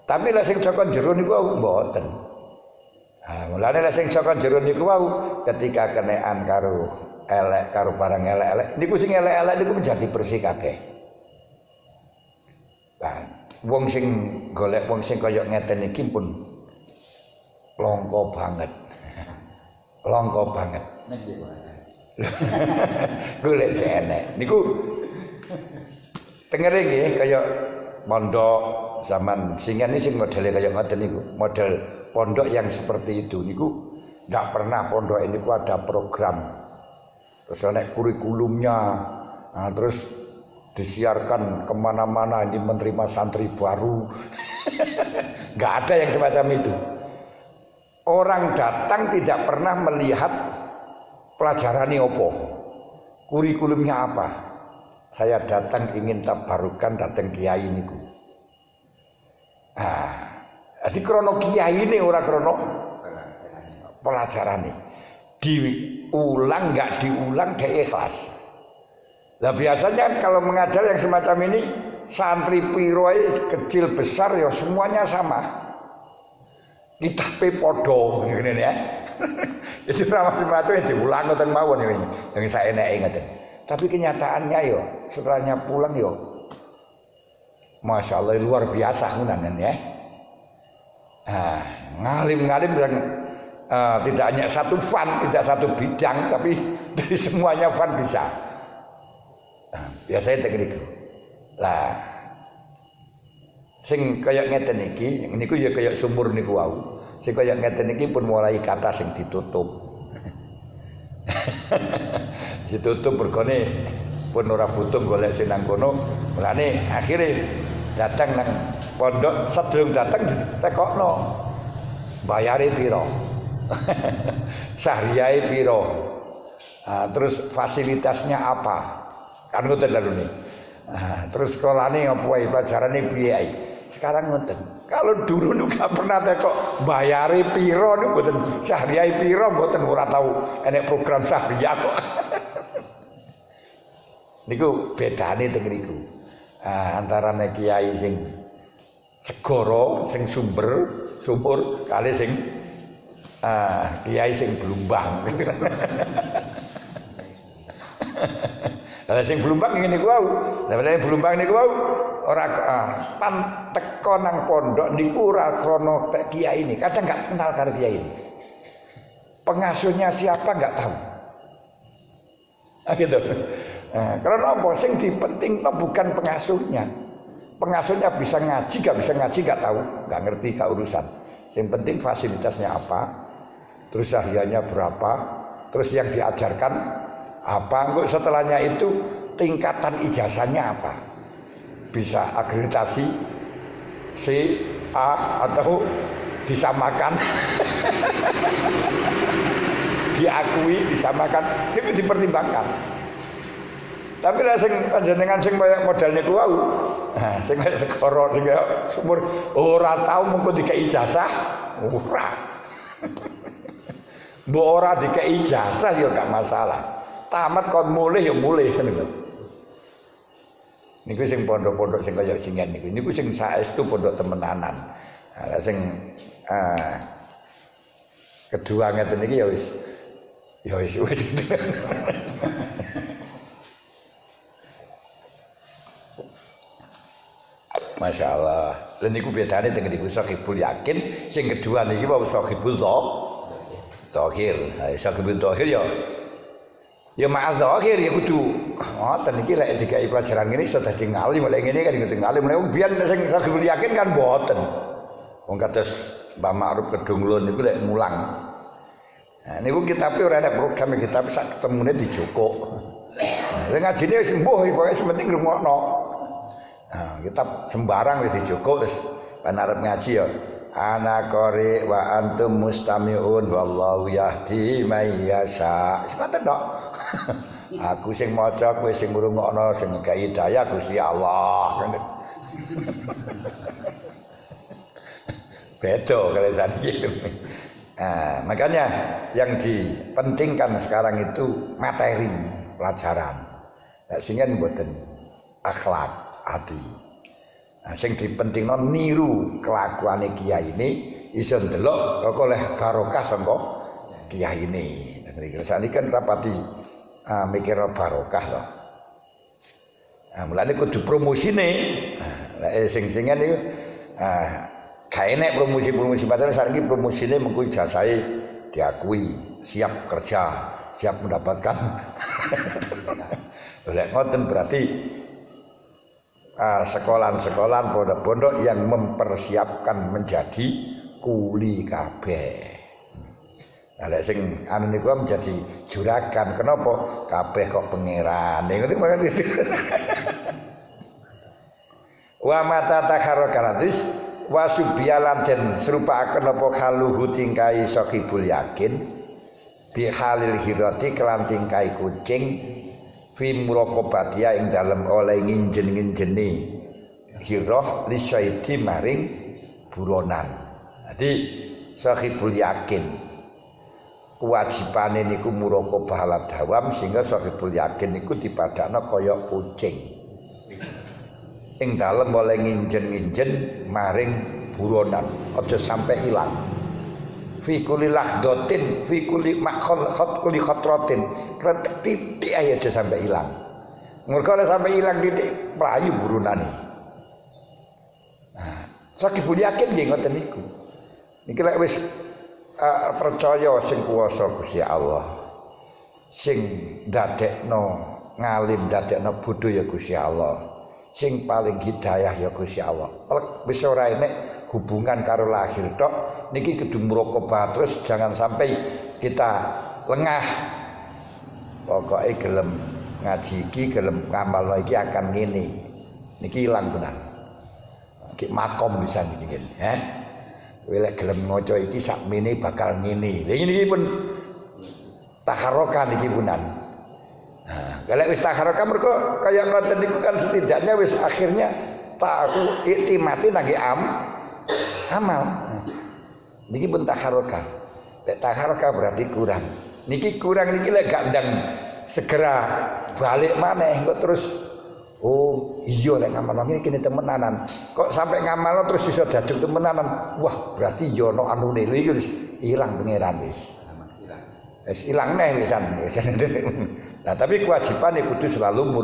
Tapi lek sing saka jero niku mboten. Mulane lek sing saka jero niku wau ketika kenekan karo elek karo barang elek-elek niku sing elek-elek niku menjadi bersih kabeh. Wong sing golek wong sing kaya ngeten iki pun longko banget. Longko banget. Golek sing enek. Niku tengere nggih kaya pondok zaman singen iki sing modele kaya ngoten niku. Model pondok yang seperti itu niku ndak pernah pondok ini ku ada program. Terus ana kurikulumnya. Terus disiarkan kemana-mana ini menerima santri baru. Nggak ada yang semacam itu. Orang datang tidak pernah melihat pelajaran ini apa, kurikulumnya apa. Saya datang ingin tabarukan datang kiai niku. Jadi krono kiai ini orang krono pelajaran ini diulang nggak diulang dia ikhlas. Nah biasanya kalau mengajar yang semacam ini santri piroi kecil besar ya semuanya sama. Kita podo ngene ya. Wis ora macam-macam diulang ngoten mawon iki. Yang saya enake ngoten. Tapi kenyataannya yo setelahnya pulang yo Masya Allah luar biasa ngoten ya. Ngalim-ngalim yang tidak hanya satu fan, tidak satu bidang tapi dari semuanya fan bisa. Biasanya teknik lah sing kaya ngeten iki niku ya kaya sumur niku wau sing kaya ngeten iki pun mulai kata sing ditutup ditutup berkone pun ora butuh golek sing nang kono mulane akhire datang nang pondok sedurung datang ditekokno bayare piro sahriyae piro terus fasilitasnya apa kan ngoten lho nih. Terus sekolahane opo wae pelajarane piye. Sekarang ngoten. Kalau dulu niku gak pernah tekok bayare piro niku mboten sahriyae piro mboten ora tahu enek program sahriyah kok. Niku bedane teng niku. Antarane kiai sing segara sing sumur kali sing kiai sing blumbang. Lah sing blumbang ngene niku wau. Lah nek blumbang niku wau ora pan teko nang pondok niku ora krana kiai ini. Kadang enggak kenal karo kiai ini. Pengasuhnya siapa enggak tahu. Gitu. Karena apa sing dipentingno bukan pengasuhnya. Pengasuhnya bisa ngaji, enggak bisa ngaji enggak tahu, enggak ngerti enggak urusan. Sing penting fasilitasnya apa? Terus sahriahnya berapa? Terus yang diajarkan apa? Engko setelahnya itu tingkatan ijazahnya apa? Bisa akreditasi C, atau disamakan. Diakui, disamakan, itu dipertimbangkan. Tapi lah sing panjenengan sing kaya modal niku wau. Nah, sing kaya segara sing kaya sumur ora tau mengko dikek ijazah, ora. Mbok ora dikek ijazah ya gak masalah. Tamat kon mulih ya mulih ngono. Niku sing pondok-pondok sing kaya singen niku sing saestu pondok temenanan. Lah sing kedua ngeten iki ya wis Masya Allah. Lan niku bedane dengan niku Shahibul Yakin, sing kedua niki wau Shahibul Dzahir. Shahibul Dzahir ya ma'az dzahir ya kudu ngoten iki lek dikai pelajaran ngene iso dadi ngalim, lek ngene kan dadi ngalim. Lek biyen sing Shahibul Yakin kan mboten. Wong kados Mbah Ma'ruf Kedunglun niku lek mulang. Nah niku kitabe ora ana program kitab sak ketemune dijukuk. Nah, ngajine wis mbuh pokoke sementing ngrungokno. Nah, kitab sembarang wis dijukuk terus pan arep ngaji ya. Ana qari wa antum mustami'un wallahu yahdi may yasha. Sepaten tok. Aku sing maca kowe sing ngrungokno sing gawe hidayah Gusti Allah. Beda kalau saniki. Nah, makanya yang dipentingkan sekarang itu materi pelajaran. Nah, sehingga mboten akhlak hati. Nah, sing dipentingno niru kelakuane kiai ini iso ndelok kok oleh barokah sangka kiai ini. Nah, saniki kan rapati mikir barokah to. Nah, mulane kudu promosine. Nah, sing-singan niku gak enek promosi-promosi padahal saiki promosine mengko ijazahe diakui, siap kerja, siap mendapatkan. Lek ngoten berarti sekolah-sekolah pondok-pondok yang mempersiapkan menjadi kuli kabeh. Nah lek sing anu niku menjadi juragan, kenapa? Kabeh kok pangeran. Ngoten makane. Wa mata takharrakatis wa subyalan den serupaaken apa haluhu tingkai Shahibul Yakin bi halil hirati kelan tingkai kucing fi muraqabatia ing dalem oleh nginjen-nginjeni hirah li syaiti maring buronan. Jadi Shahibul Yakin kewajibane niku muraqabah ala dawam sehingga Shahibul Yakin niku dipadakno kaya kucing ing dalem oleh nginjen-nginjen maring buronan aja sampai ilang fi kulli lahdatin fi kulli khat kulli khatratin titik aja sampai ilang mergo sampai ilang titik prayu buronane. Nah Shahibul Yakin nggih ngoten niku niki lek wis percaya sing kuwasa Gusti Allah sing dadekno ngalim dadekno bodho ya Gusti Allah sing paling hidayah ya Gusti Allah. Wis ora enek hubungan karo lahir tok niki kudu muraqabah terus jangan sampai kita lengah. Pokoke gelem ngaji iki gelem ngamalno iki akan ngene. Niki ilang tenan. Iki makom bisa niki ngene, Kowe lek gelem maca iki sakmene bakal ngene. Lha niki pun taharokan iki punan. Nah, kalau wis takharaka mergo kaya ngoten niku kan setidaknya wis akhirnya tahu iktimati nangge amal. Niki pun takharaka. Lek takharaka berarti kurang. Niki kurang niki lek gak ndang segera balik maneh kok terus oh iya lek ngamalno ngene kene temenanan. Kok sampai ngamalno terus iso daduk temenanan. Wah, berarti yo ono anune iki wis ilang pangeran wis. Wis ilang neh wisan. Nah, tapi kewajiban itu kudu selalu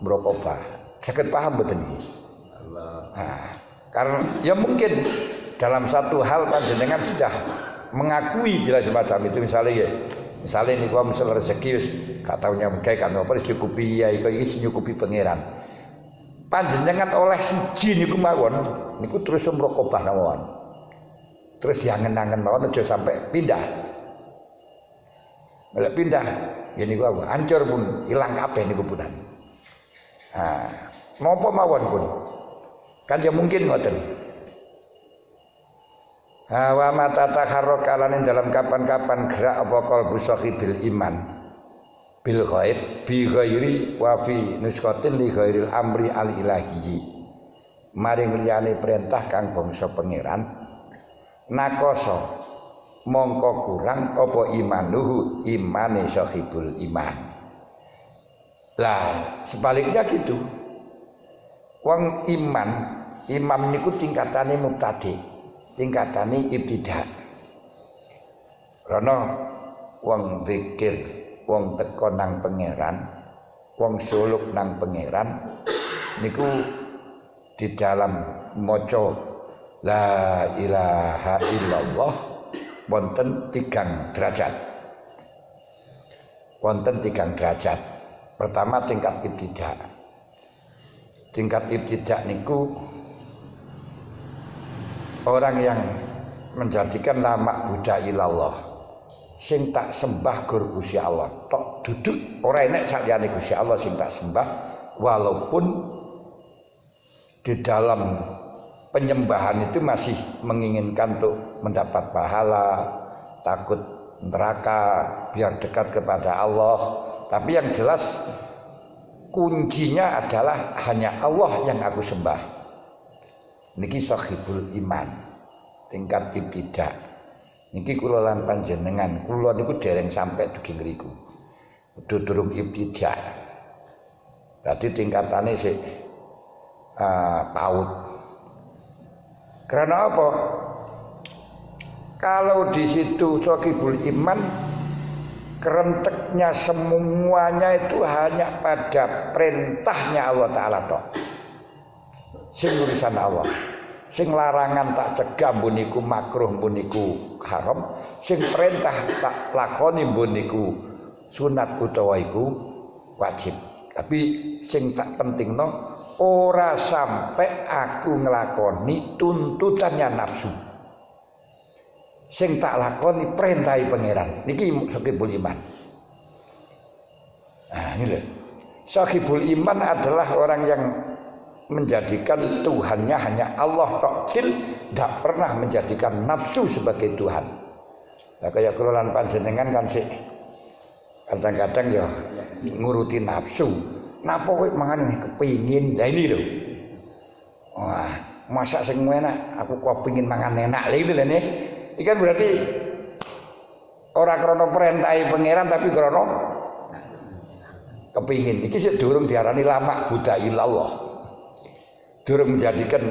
muraqabah. Saged paham mboten iki? Nah, karena ya mungkin dalam satu hal panjenengan sudah mengakui jelas semacam itu misalnya niku misal rezeki wis gak tau nyampe kan apa dicukupi ya iki nyukupi pangeran. Panjenengan oleh siji niku mawon niku terus muraqabah mawon. Terus diangen-angen mawon aja sampai pindah. Mulai pindah, gini gua hancur pun, hilang kabeh niku punan. Nah, napa mawon pun, kan ya mungkin ngoten. Wa mata takharraka lan dalam kapan-kapan gerak apa qalbu sahibil iman bil ghaib bi ghairi wa fi nusqatin li ghairil amri al ilahi maring liyane perintah kang bangsa pangeran nakoso mongko kurang apa imanuhu imane sahibul iman. Lah sebaliknya gitu wong imam niku tingkatane mubtadi tingkatane ibtidah. Karena wong zikir, wong teko nang pangeran, wong suluk nang pangeran niku di dalam maca la ilaha illallah wonten 3 derajat. Wonten 3 derajat. Pertama tingkat ibtidah. Tingkat ibtidah niku orang yang menjadikan lama Buddha ilallah sing tak sembah gur Gusti Allah tok duduk ora enek saliyane Gusti Allah sing tak sembah walaupun di dalam penyembahan itu masih menginginkan untuk mendapat pahala, takut neraka, biar dekat kepada Allah, tapi yang jelas kuncinya adalah hanya Allah yang aku sembah. Niki sahibul iman tingkat ibtidah. Niki kula lan panjenengan kula niku dereng sampai dugi ngriku. Durung ibtidah. Berarti tingkatane sik PAUD. Karena apa? Kalau di situ sahibul iman kerenteknya semuanya itu hanya pada perintahnya Allah Ta'ala toh. Sing urusan Allah, sing larangan tak cegah mbuniku makruh mbuniku haram, sing perintah tak lakoni mbuniku sunat utawa iku wajib. Tapi sing tak pentingno ora sampai aku nglakoni tuntutannya nafsu. Sing tak lakoni perintahi pangeran. Niki sahibul iman. Nah, ini loh. Sahibul iman adalah orang yang menjadikan Tuhannya hanya Allah tokil, tidak pernah menjadikan nafsu sebagai Tuhan. Nah, kayak kelolaan panjenengan kan sih kadang-kadang ya nguruti nafsu. Napa kowe mangan kepingin? Nah ini loh. Wah, masak sing enak, aku kepingin mangan enak lha itu lho nih. Iki kan berarti ora krana perintahe pangeran tapi krana kepingin. Iki sik durung diarani lama Buddha ilallah. Durung menjadikan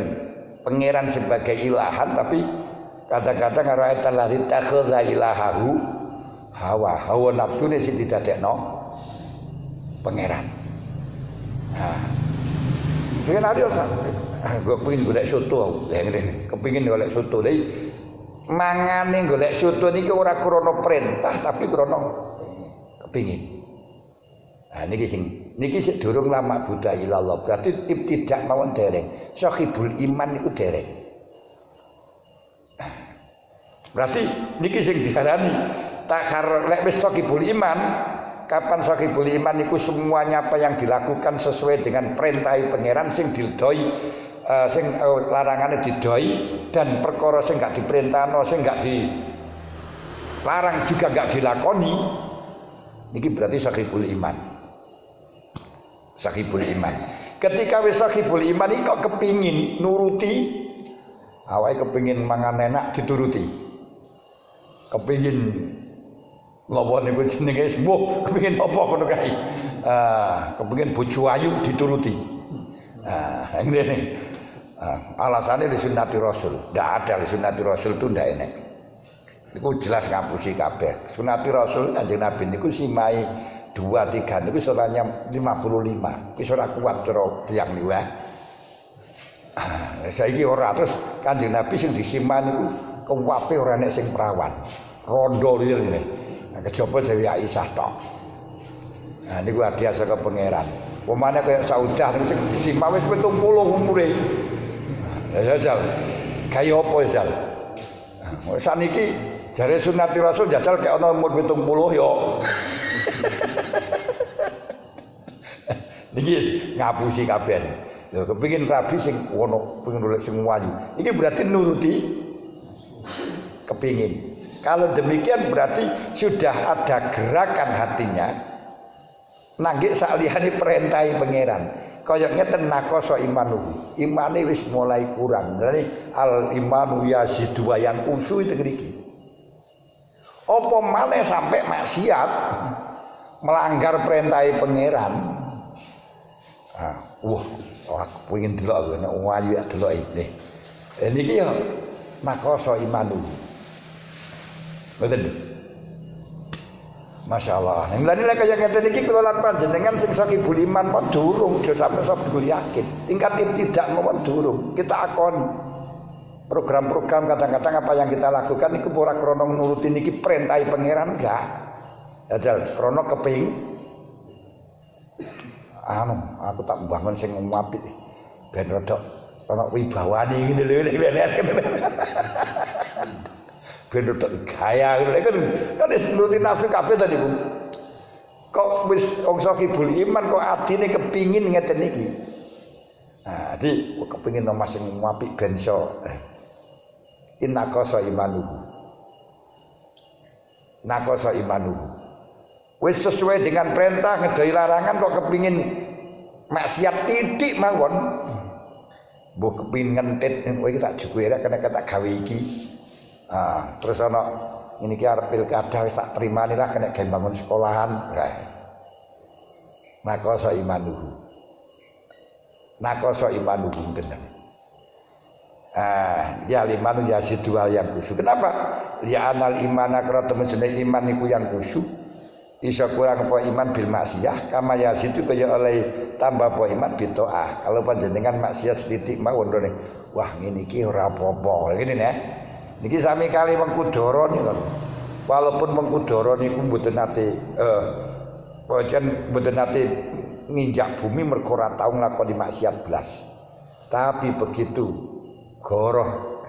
pangeran sebagai ilahan, tapi kadang-kadang ra'aital ladzi takhadha ilahahu hawa nafsune sing didadekno pangeran. Nah, pengen ada gue pengen golek soto, kepingin golek soto. Jadi mangane golek soto niki ora krana perintah tapi krana kepingin. Nah niki sing durung lama Buddha ilallah. Berarti ibtidak mawon dereng. Sahibul iman niku dereng. Berarti niki sing diarani takhar lek wis sahibul iman. Kapan sahibul iman niku semuanya apa yang dilakukan sesuai dengan perintah pangeran sing didoi sing larangane didoi dan perkara sing gak diperintahno sing gak dilarang juga gak dilakoni. Niki berarti sahibul iman. Sahibul iman. Ketika wis sahibul iman iki kok kepingin nuruti, awake kepingin mangan enak dituruti. Kepingin ngopo niku jenenge sembuh, kepingin apa ngono kae. Kepingin bojo ayu dituruti. Ngene. Alasannya di sunnati Rasul. Ndak ada di sunnati Rasul itu ndak enak. Niku jelas ngapusi kabeh. Sunnati Rasul Kanjeng Nabi niku simai 2-3 niku salahnya 55. Wis ora kuat cara tiyang niku. Saiki ora terus Kanjeng Nabi sing disiman niku kuwape ora nek sing perawan. Rondo ngene. Kejaba Dewi Aisyah tok. Nah niku hadiah saka pangeran. Pemane kaya Saudah niku sing disiman wis 70 umure. Lah jajal. Kaya apa jajal? Saniki jare sunnati Rasul jajal kaya ana umur 70 yo. Niki ngapusi kabeh. Lho kepengin rabi sing ono, pengen golek sing wayu. Iki berarti nuruti kepingin. Kalau demikian berarti sudah ada gerakan hatinya nanggik sakliyane perintahe pangeran. Kaya ngeten nakoso imanuhu. Imane wis mulai kurang. Jadi al imanu yazidu wa yanqusu itu ngriki. Apa maneh sampai maksiat melanggar perintahe pangeran. Wah, aku pengen delok nek wong ayu ya delok iki. Niki ya nakoso imanuhu. Betul. Masya Allah. Yang lain kaya ngeten iki kula lan panjenengan sing sakibul iman mau durung, aja sampe sok yakin. Tingkat tidak mau durung. Kita akoni program-program kadang-kadang apa yang kita lakukan iku ora krana nuruti niki perintah pangeran enggak. Jajal krana keping aku tak bangun sing apik ben rada ana wibawane ngene lho. Ben rada gaya kan wis nuruti nafsu kabeh tadi Bu. Kok wis wong sakibul iman kok adine kepingin ngeten iki. Nah, di kepingin nomah sing apik ben iso innaqasa imanuhu. Naqasa imanuhu. Wis sesuai dengan perintah ngedoi larangan kok kepingin maksiat titik mawon. Mbok kepingin ngentit kowe iki tak jukuke rek kena tak gawe iki. Terus ana ini ki arep pilkada wis tak terimani lah kena gawe bangun sekolahan. Naqasa imanuhu. Naqasa imanuhu tenan. Ya limanu ya sidwal yang khusyuk. Kenapa? Ya anal imana karo temen iman niku yang khusyuk. Iso kurang apa iman bil maksiyah kama ya situ kaya oleh tambah apa iman bitoah. Kalau panjenengan maksiat sithik mawon rene. Wah ngene iki ora apa-apa. Ngene ya. Niki sami kali mengkudara niku. Walaupun mengkudara niku mboten nate mboten nate nginjak bumi mergo ora tau nglakoni maksiat blas. Tapi begitu goroh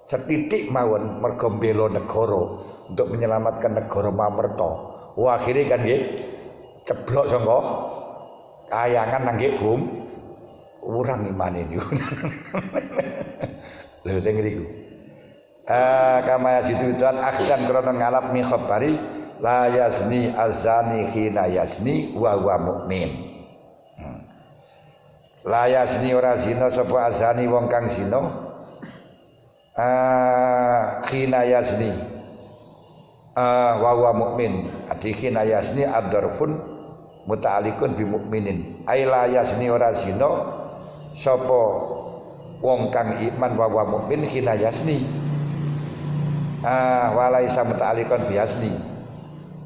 setitik mawon mergo mbela negara untuk menyelamatkan negara mamerta. Wah akhirnya kan nggih ceblok sangka kayangan nang nggih bum urang imane niku. Lha teng ngriku. Kama yajidu tuan akhdan krana ngalap mi khabari la yazni azani khina yazni wa huwa mukmin. La yazni ora zina sapa azani wong kang zina khina yazni wa huwa mukmin. Adi khina yazni ad-darfun muta'alliqun bi mukminin. Ai la yazni ora zina sapa wong kang iman wa huwa mukmin khina yazni walaisa muta'alliqun bi yazni.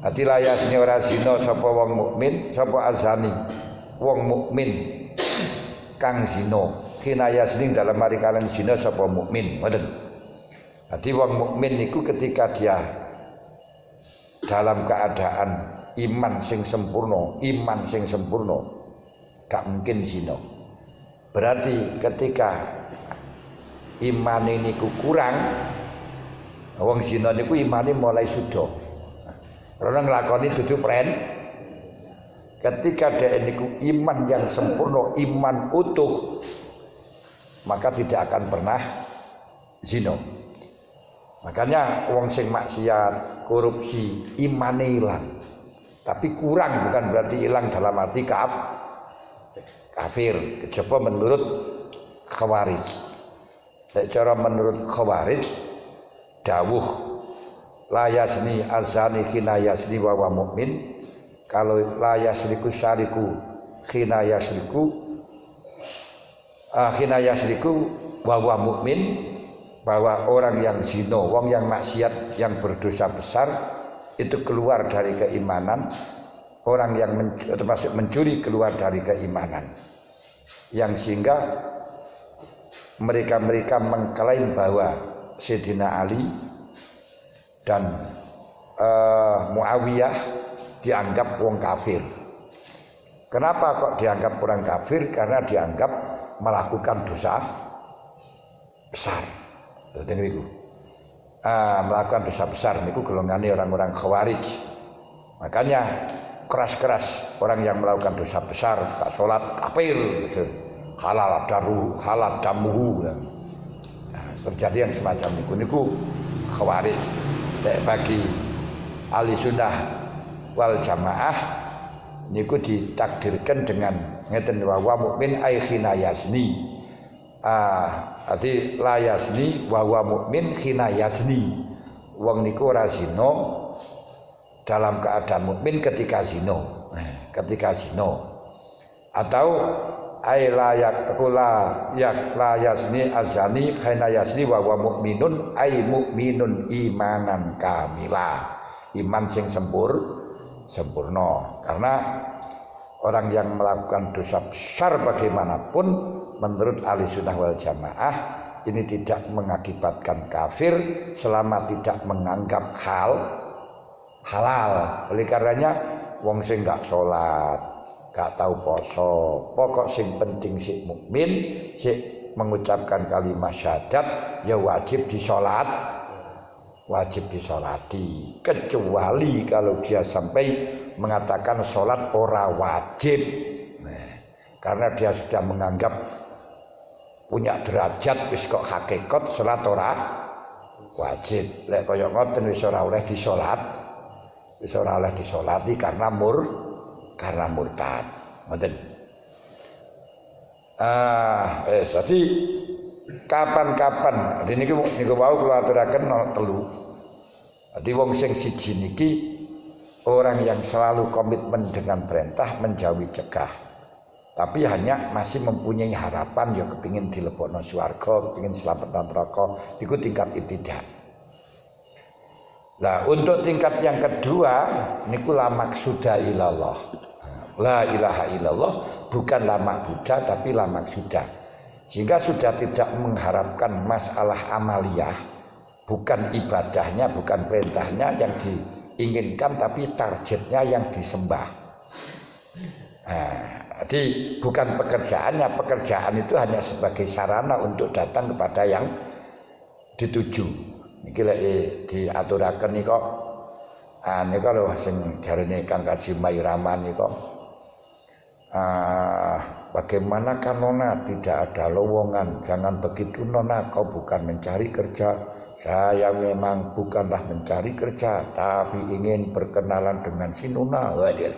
Adi la yazni ora zina sapa wong mukmin sapa azani wong mukmin kang zina khina yazni dalam mari kalian zina sapa mukmin ngoten. Adi wong mukmin niku ketika dia dalam keadaan iman sing sempurna gak mungkin zina. Berarti ketika iman niku kurang wong zina niku imane mulai suda. Karena nglakoni dudu ketika dia niku iman yang sempurna, iman utuh, maka tidak akan pernah zina. Makanya wong sing maksiat, korupsi, imane ilang. Tapi kurang bukan berarti hilang dalam arti kafir. Coba menurut Khawarij. Cara menurut Khawarij dawuh la yasni azani khina yasni wa wa mukmin. Kalau la yasriku syariku khina yasriku wa wa mukmin, bahwa orang yang zina, wong yang maksiat, yang berdosa besar itu keluar dari keimanan. Orang yang termasuk mencuri keluar dari keimanan. Yang sehingga mereka mengklaim bahwa Sayyidina Ali dan Muawiyah dianggap wong kafir. Kenapa kok dianggap orang kafir? Karena dianggap melakukan dosa besar. Melakukan dosa besar niku golongane orang-orang Khawarij. Makanya keras-keras orang yang melakukan dosa besar, gak salat kafir, halal damuhu. Terjadi yang semacam niku Khawarij. Bagi ahli sunnah wal jamaah niku ditakdirkan dengan ngeten wa mukmin ai khina yazni. Arti la yazni wa mukmin khina yazni. Wong niku ora zina dalam keadaan mukmin ketika zina. Ketika zina. Atau ai layak kula yak la yazni azani khina yazni wa mukminun ai mukminun imanan kamila. Iman sing sempurna. Karena orang yang melakukan dosa besar bagaimanapun menurut ahli sunnah wal jamaah ini tidak mengakibatkan kafir selama tidak menganggap halal. Oleh karenanya wong sing gak sholat, gak tahu poso, pokok sing penting sik mukmin, sik mengucapkan kalimat syahadat ya wajib disolati, kecuali kalau dia sampai mengatakan sholat ora wajib, karena dia sudah menganggap punya derajat wis kok hakikat sholat ora wajib. Lek kaya ngoten wis ora oleh disolati karena murtad. Ngoten. Jadi kapan-kapan niku wau kula aturaken telu. Jadi wong sing siji niki orang yang selalu komitmen dengan perintah menjauhi cegah. Tapi hanya masih mempunyai harapan ya kepingin dilebokno swarga, kepingin selamat nang neraka, iku tingkat ibtidah. Nah, untuk tingkat yang kedua niku la maksuda ilallah. La ilaha illallah bukan la ma'budah tapi la maksuda. Sehingga sudah tidak mengharapkan masalah amaliyah, bukan ibadahnya, bukan perintahnya yang diinginkan, tapi targetnya yang disembah. Jadi bukan pekerjaannya, pekerjaan itu hanya sebagai sarana untuk datang kepada yang dituju. Iki lek diaturaken nika nika lho sing jarene Kang Kaji Mairaman nika bagaimana kan Nona tidak ada lowongan, jangan begitu Nona, kau bukan mencari kerja. Saya memang bukanlah mencari kerja, tapi ingin berkenalan dengan si Nona. Waduh.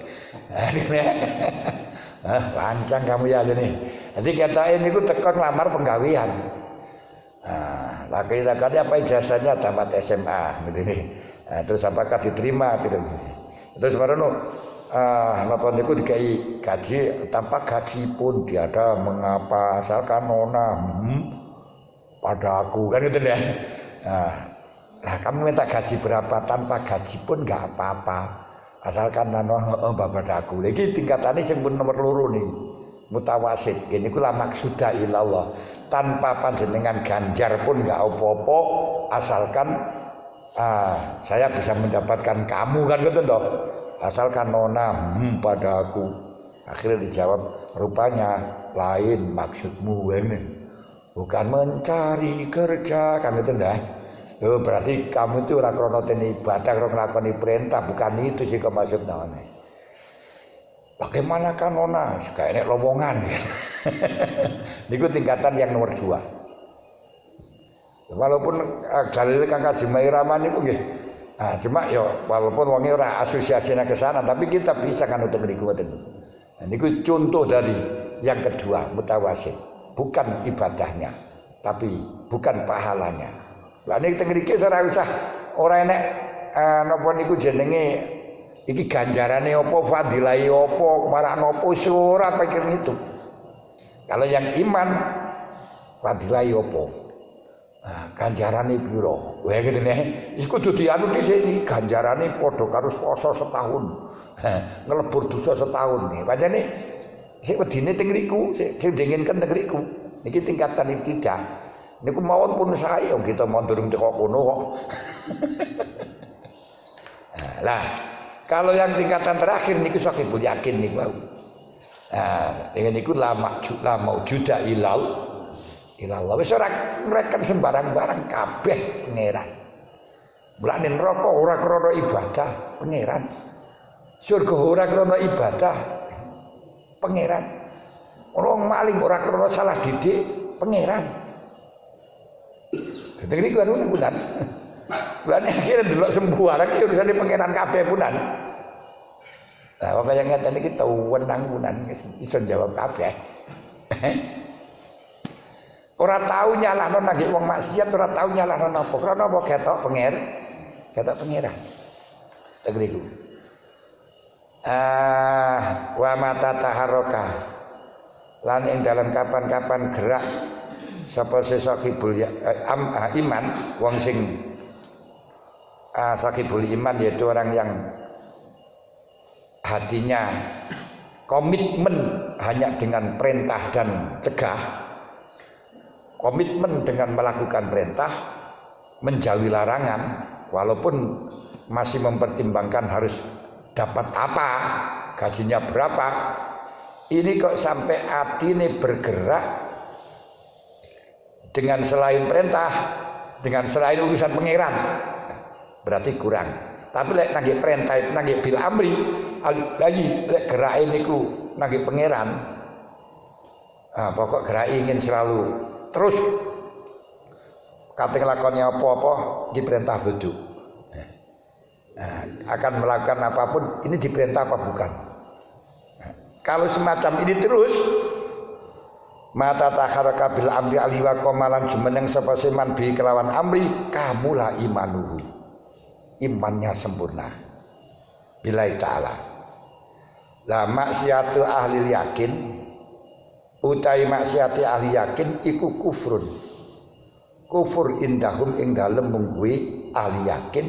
Lancang kamu ya ini. Jadi kata ini ku tekon lamar penggawean. Laki-laki apa ijazahnya tamat SMA gitu nih. Terus apakah diterima gitu. Terus baru napa niku dikai gaji tanpa gaji pun tiada mengapa asalkan Nona pada aku kan gitu ya. Nah, kamu minta gaji berapa tanpa gaji pun enggak apa-apa. Asalkan nano pada aku. Lagi tingkatannya sing pun nomor loro nih. Mutawasid. Ini kula maksuda ilallah. Tanpa panjenengan ganjar pun enggak apa-apa asalkan saya bisa mendapatkan kamu kan gitu toh. Asalkan Nona pada aku. Akhirnya dijawab, rupanya lain maksudmu ini. Bukan mencari kerja, kan itu ndak? Berarti kamu itu ora krana teni ibadah, ora nglakoni perintah, bukan itu sih kok maksudnya. Bagaimana kan Nona? Kayaknya lowongan. Niku tingkatan yang nomor 2. Walaupun dalil Kang Kaji Mairaman niku nggih. Cuma ya walaupun wonge ora asosiasinya ke sana, tapi kita bisa kan untuk niku ngoten. Niku contoh dari yang kedua, mutawasid. Bukan ibadahnya, tapi bukan pahalanya. Lah nek teng mriki ora usah ora enek napa niku jenenge iki ganjarane apa, fadilahe apa, marakno apa ora pikir itu. Kalau yang iman fadilahe apa? Ganjarane pira? Wah ngene iki kudu dianu dhisik ganjarane padha karo poso setahun. Ngelebur dosa setahun nih. Pancene sik wedine teng mriku, sik diinginkan teng mriku. Niki tingkatan ibtidah. Niku mawon pun saya kita mau durung teko kono kok. Lah, kalau yang tingkatan terakhir niku sahibul yakin niku. Dengan niku lama maujuda ilallah. Wis ora ngreken sembarang-barang kabeh pangeran. Mulane neraka ora krana ibadah, pangeran. Surga ora krana ibadah, pangeran. Orang maling ora krana salah didik, pangeran. Dadi niku anu niku Lan akhirnya delok sembuaran iki urusane pangeran kabeh punan. Nah, kok kaya ngeten iki wenang punan iso jawab kabeh. Ora tau nyalahno nang wong maksiat, ora tau nyalahno napa. Krana apa ketok pangeran. Tegriku. Wa mata taharroka. Lan ing dalam kapan-kapan gerak sapa sesakibul iman wong sing sakibul iman yaitu orang yang hatinya komitmen hanya dengan perintah dan cegah, komitmen dengan melakukan perintah, menjauhi larangan, walaupun masih mempertimbangkan harus dapat apa, gajinya berapa. Ini kok sampai hati ini bergerak dengan selain perintah, dengan selain urusan pangeran, berarti kurang. Tapi lek nangge perintah itu nangge bil amri, lagi lek gerak ini ku nangge pangeran. Pokok gerak ingin selalu terus kate nglakoni apa-apa diperintah beduk. Akan melakukan apapun ini diperintah apa bukan? Kalau semacam ini terus mata takharaka bil amri aliwa komalan jumeneng sapa seman bi kelawan amri kamula imanuhu, imannya sempurna billahi ta'ala. La maksiatu ahli yakin utai maksiati ahli yakin iku kufur indahum ing dalem mungguwi ahli yakin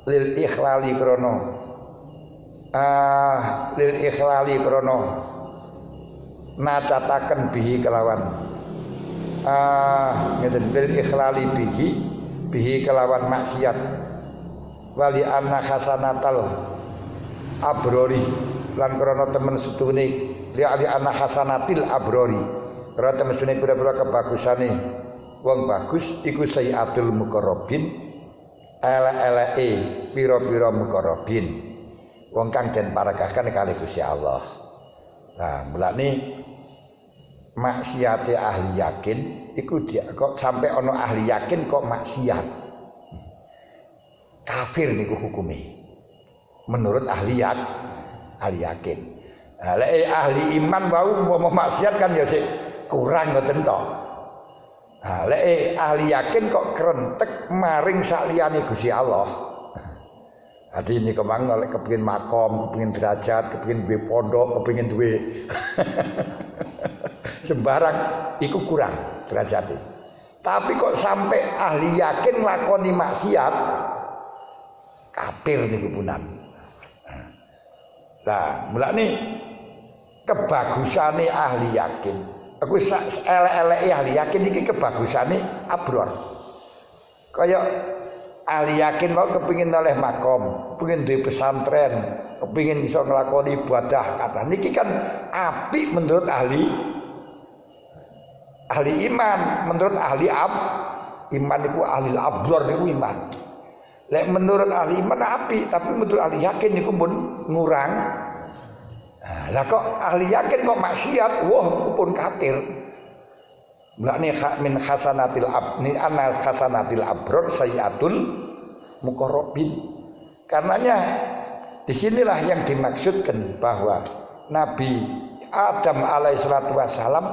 lil ikhlali krono nacataken bihi kelawan ngeten lil ikhlali bihi kelawan maksiat wali anna hasanatal abrori lan krono temen setune li anna hasanatil abrori krono temen setune pira-pira kebagusane wong bagus iku sayiatul muqarrabin ele-eleke pira-pira muqarrabin wong kang den paregahkan kali Gusti Allah. Nah, mulane maksiate ahli yakin iku kok sampai ono ahli yakin kok maksiat. Kafir niku hukume. Menurut ahli yakin. Nah, lek ahli iman wau mau maksiat kan ya sik kurang ngoten to. Nah, lek ahli yakin kok krentek maring saliyane Gusti Allah. Hati ini kemang oleh kepingin makom, kepingin derajat, kepingin duwe pondok, kepingin duwe sembarang, itu kurang derajatnya. Tapi kok sampai ahli yakin lakoni maksiat, kafir nih kepunan. Nah, mulane kebagusane ahli yakin. Aku elek-eleke ahli yakin iki kebagusane abror. Kaya ahli yakin mau kepingin oleh makom, kepingin di pesantren, kepingin bisa ngelakoni ibadah kata niki kan apik menurut ahli iman, menurut ahli iman niku ahli abror niku iman. Lek menurut ahli iman apik, tapi menurut ahli yakin niku pun ngurang. Lah kok ahli yakin kok maksiat, wah pun kafir. Mulane min hasanatil abni ana hasanatil abror sayiatul muqarrabin. Karenanya disinilah yang dimaksudkan bahwa Nabi Adam alaihissalatu wassalam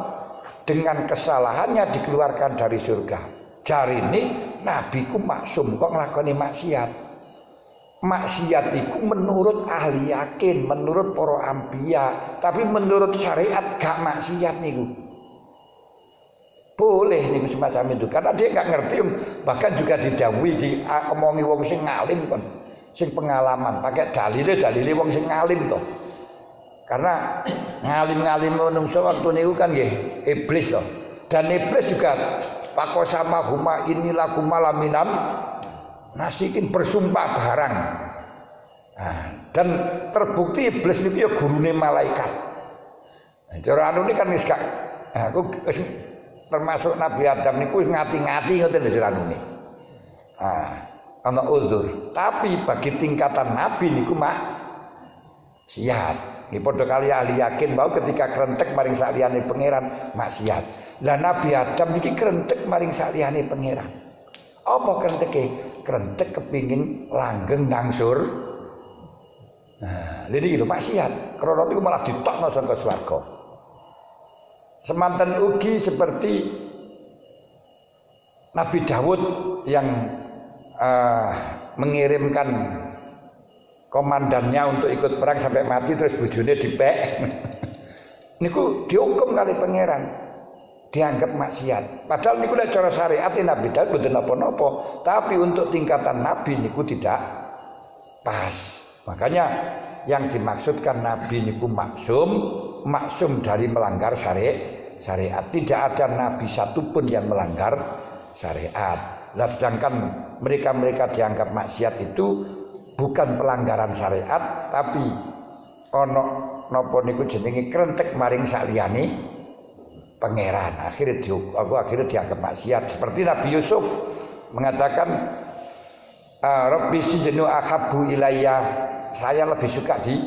dengan kesalahannya dikeluarkan dari surga. Jari ini nabiku maksum kok nglakoni maksiat. Maksiat itu menurut ahli yakin, menurut para anbiya, tapi menurut syariat gak maksiat niku. Boleh nih semacam itu karena dia nggak ngerti, bahkan juga didhawuhi diomongi wong sing ngalim kon, sing pengalaman pakai dalile wong sing ngalim toh. Karena ngalim menungso waktu niku kan nggih iblis toh. Dan iblis juga pako sama huma inilah kumalaminan nasikin bersumpah barang. Nah, dan terbukti iblis niku ya gurune malaikat. Nah, cara anu ini kan wis gak aku termasuk Nabi Adam niku ngati-ngati ngoten lho ranune. Ana uzur. Tapi bagi tingkatan nabi niku maksiat. Nggih padha kali ahli yakin bahwa ketika krentek maring saliyane pangeran maksiat. Lah Nabi Adam niki krentek maring saliyane pangeran. Apa krenteke? krentek kepingin langgeng nang sur. Nah, lha iki lho maksiat. Krana iku malah ditokno saka swarga. Semanten ugi seperti Nabi Dawud yang mengirimkan komandannya untuk ikut perang sampai mati terus bojone dipek. Niku dihukum kali pangeran, dianggap maksiat. Padahal niku nek cara syariat Nabi Dawud mboten napa-napa, tapi untuk tingkatan nabi niku tidak pas. Makanya yang dimaksudkan nabi niku maksum dari melanggar syariat. Tidak ada nabi satupun yang melanggar syariat. Nah, sedangkan mereka dianggap maksiat itu bukan pelanggaran syariat, tapi ono napa niku jenenge krentek maring saliyane pangeran. Akhirnya dianggap maksiat. Seperti Nabi Yusuf mengatakan Rabbi sijnu ahabbu ilayya, saya lebih suka di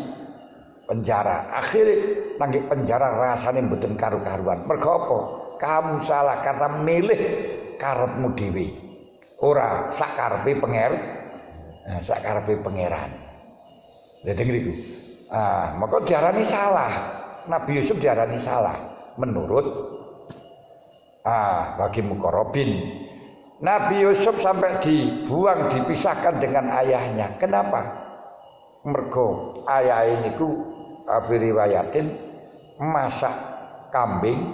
penjara. Akhirnya nang penjara rasane mboten karu-karuan. Mergo apa? Kamu salah karena milih karepmu dhewe. Ora sak karepe pangeran. Lha ngriku. Maka diarani salah. Nabi Yusuf diarani salah menurut bagi muqarrabin. Nabi Yusuf sampai dibuang, dipisahkan dengan ayahnya. Kenapa? Mergo ayah ini ku riwayatin masak kambing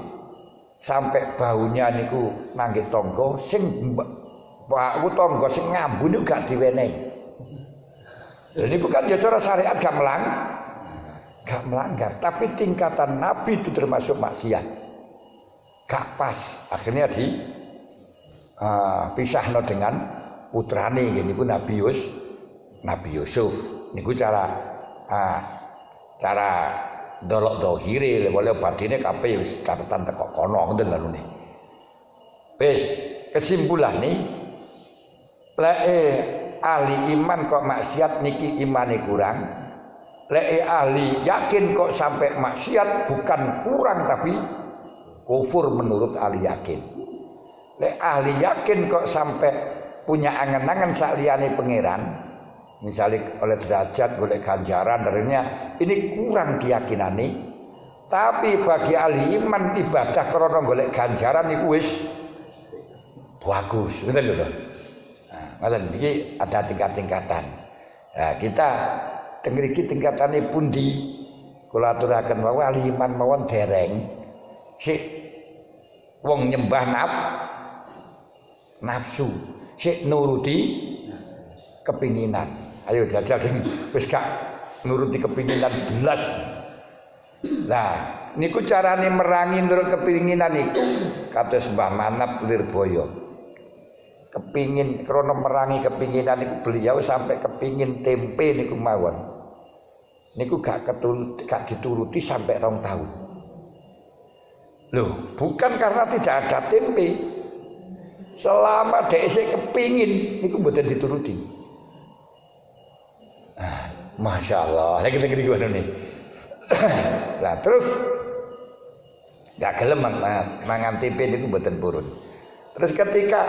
sampai baunya niku nangge tonggo sing bau tonggo sing ngambu niku gak diwenehi. Ini bukan ya cara syariat gak melanggar, tapi tingkatan nabi itu termasuk maksiat. Gak pas. Akhirnya pisahno dengan putrane niku Nabi Yusuf. Niku cara dolok dohire oleh batine kabeh wis catatan teko kono ngoten lho niki. Wis kesimpulane lek ahli iman kok maksiat niki imane kurang. Lek ahli yakin kok sampai maksiat bukan kurang tapi kufur menurut ahli yakin. Lek ahli yakin kok sampai punya angan-angan saliyane pangeran, misalnya oleh derajat, oleh ganjaran, darinya ini kurang keyakinane. Tapi bagi ahli iman ibadah karena golek ganjaran itu wis bagus, betul lho. Nah, ini ada tingkat-tingkatan. Nah, kita tengriki tingkatane pundi? Kula aturaken wae ahli iman mawon dereng sik wong nyembah nafsu, sik nuruti kepinginan. Ayo jajal sing wis gak nuruti kepinginan belas. Nah, niku carane merangi nurut kepinginan niku kados Mbah Manap Lirboyo. Kepingin krana merangi kepinginan niku beliau sampai kepingin tempe niku mawon. Niku gak dituruti sampai 2 tahun. Loh, bukan karena tidak ada tempe. Selama dhek isih kepingin niku mboten dituruti. Masya Allah, lagi gimana nih? Nah terus gak gelem mangan tempe niku mboten purun. Terus ketika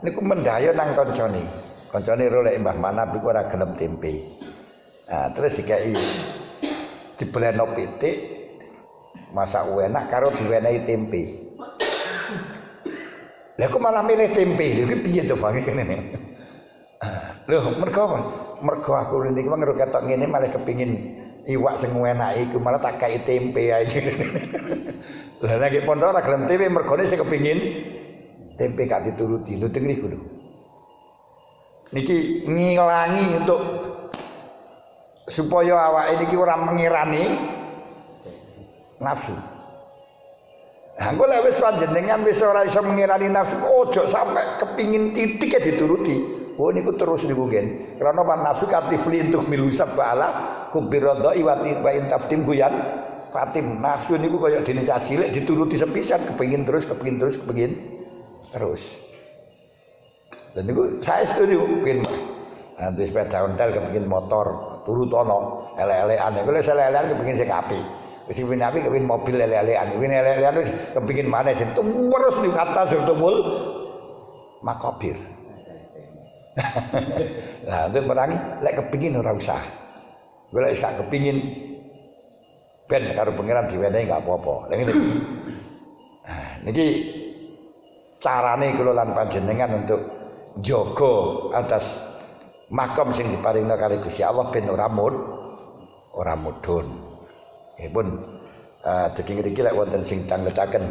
niku mendayo nang koncone rolek Mbah Manap iku ora gelem tempe. Nah terus dikai dibeleno pitik masak enak karo diwenehi tempe. Lah kok malah milih tempe lho iki piye to Bang ngene. Lho mergo aku niki wong ketok ngene malah kepingin iwak sing enake iku malah tak kai tempe ae. Lah nek pondok ora gelem tempe mergone sing kepingin tempe gak dituruti. Lho teng niku lho. Niki ngilangi untuk supaya awake niki ora mengirani nafsu. Nah, engko lek wis panjenengan wis ora iso mengirani nafsu, ojo sampai kepingin titik ya dituruti. Oh niku terus niku ngen. Karena man nafsu katifli untuk milusab bala kubiradha wa intaftim guyan fatim. Nafsu niku kaya dene cah cilik dituruti sepisan kepingin terus. Dan niku saya setuju kepingin nanti sepeda ontel kepingin motor turut ono elek-elekan. Niku lek elek-elekan kepingin sing apik. Wis kepingin apik kepingin mobil elek-elekan. Kepingin elek-elekan wis kepingin maneh sing terus niku kata sing tumul makabir. Nah, untuk merangi lek kepingin ora usah. Golek gak kepingin ben karo pangeran diwenehi gak apa-apa. Lha ngene. Nah, niki carane kula lan panjenengan untuk jaga atas makom sing diparingna kali Gusti Allah ben ora mudhun. Nggih pun dugi ngriki lek wonten sing tanggetaken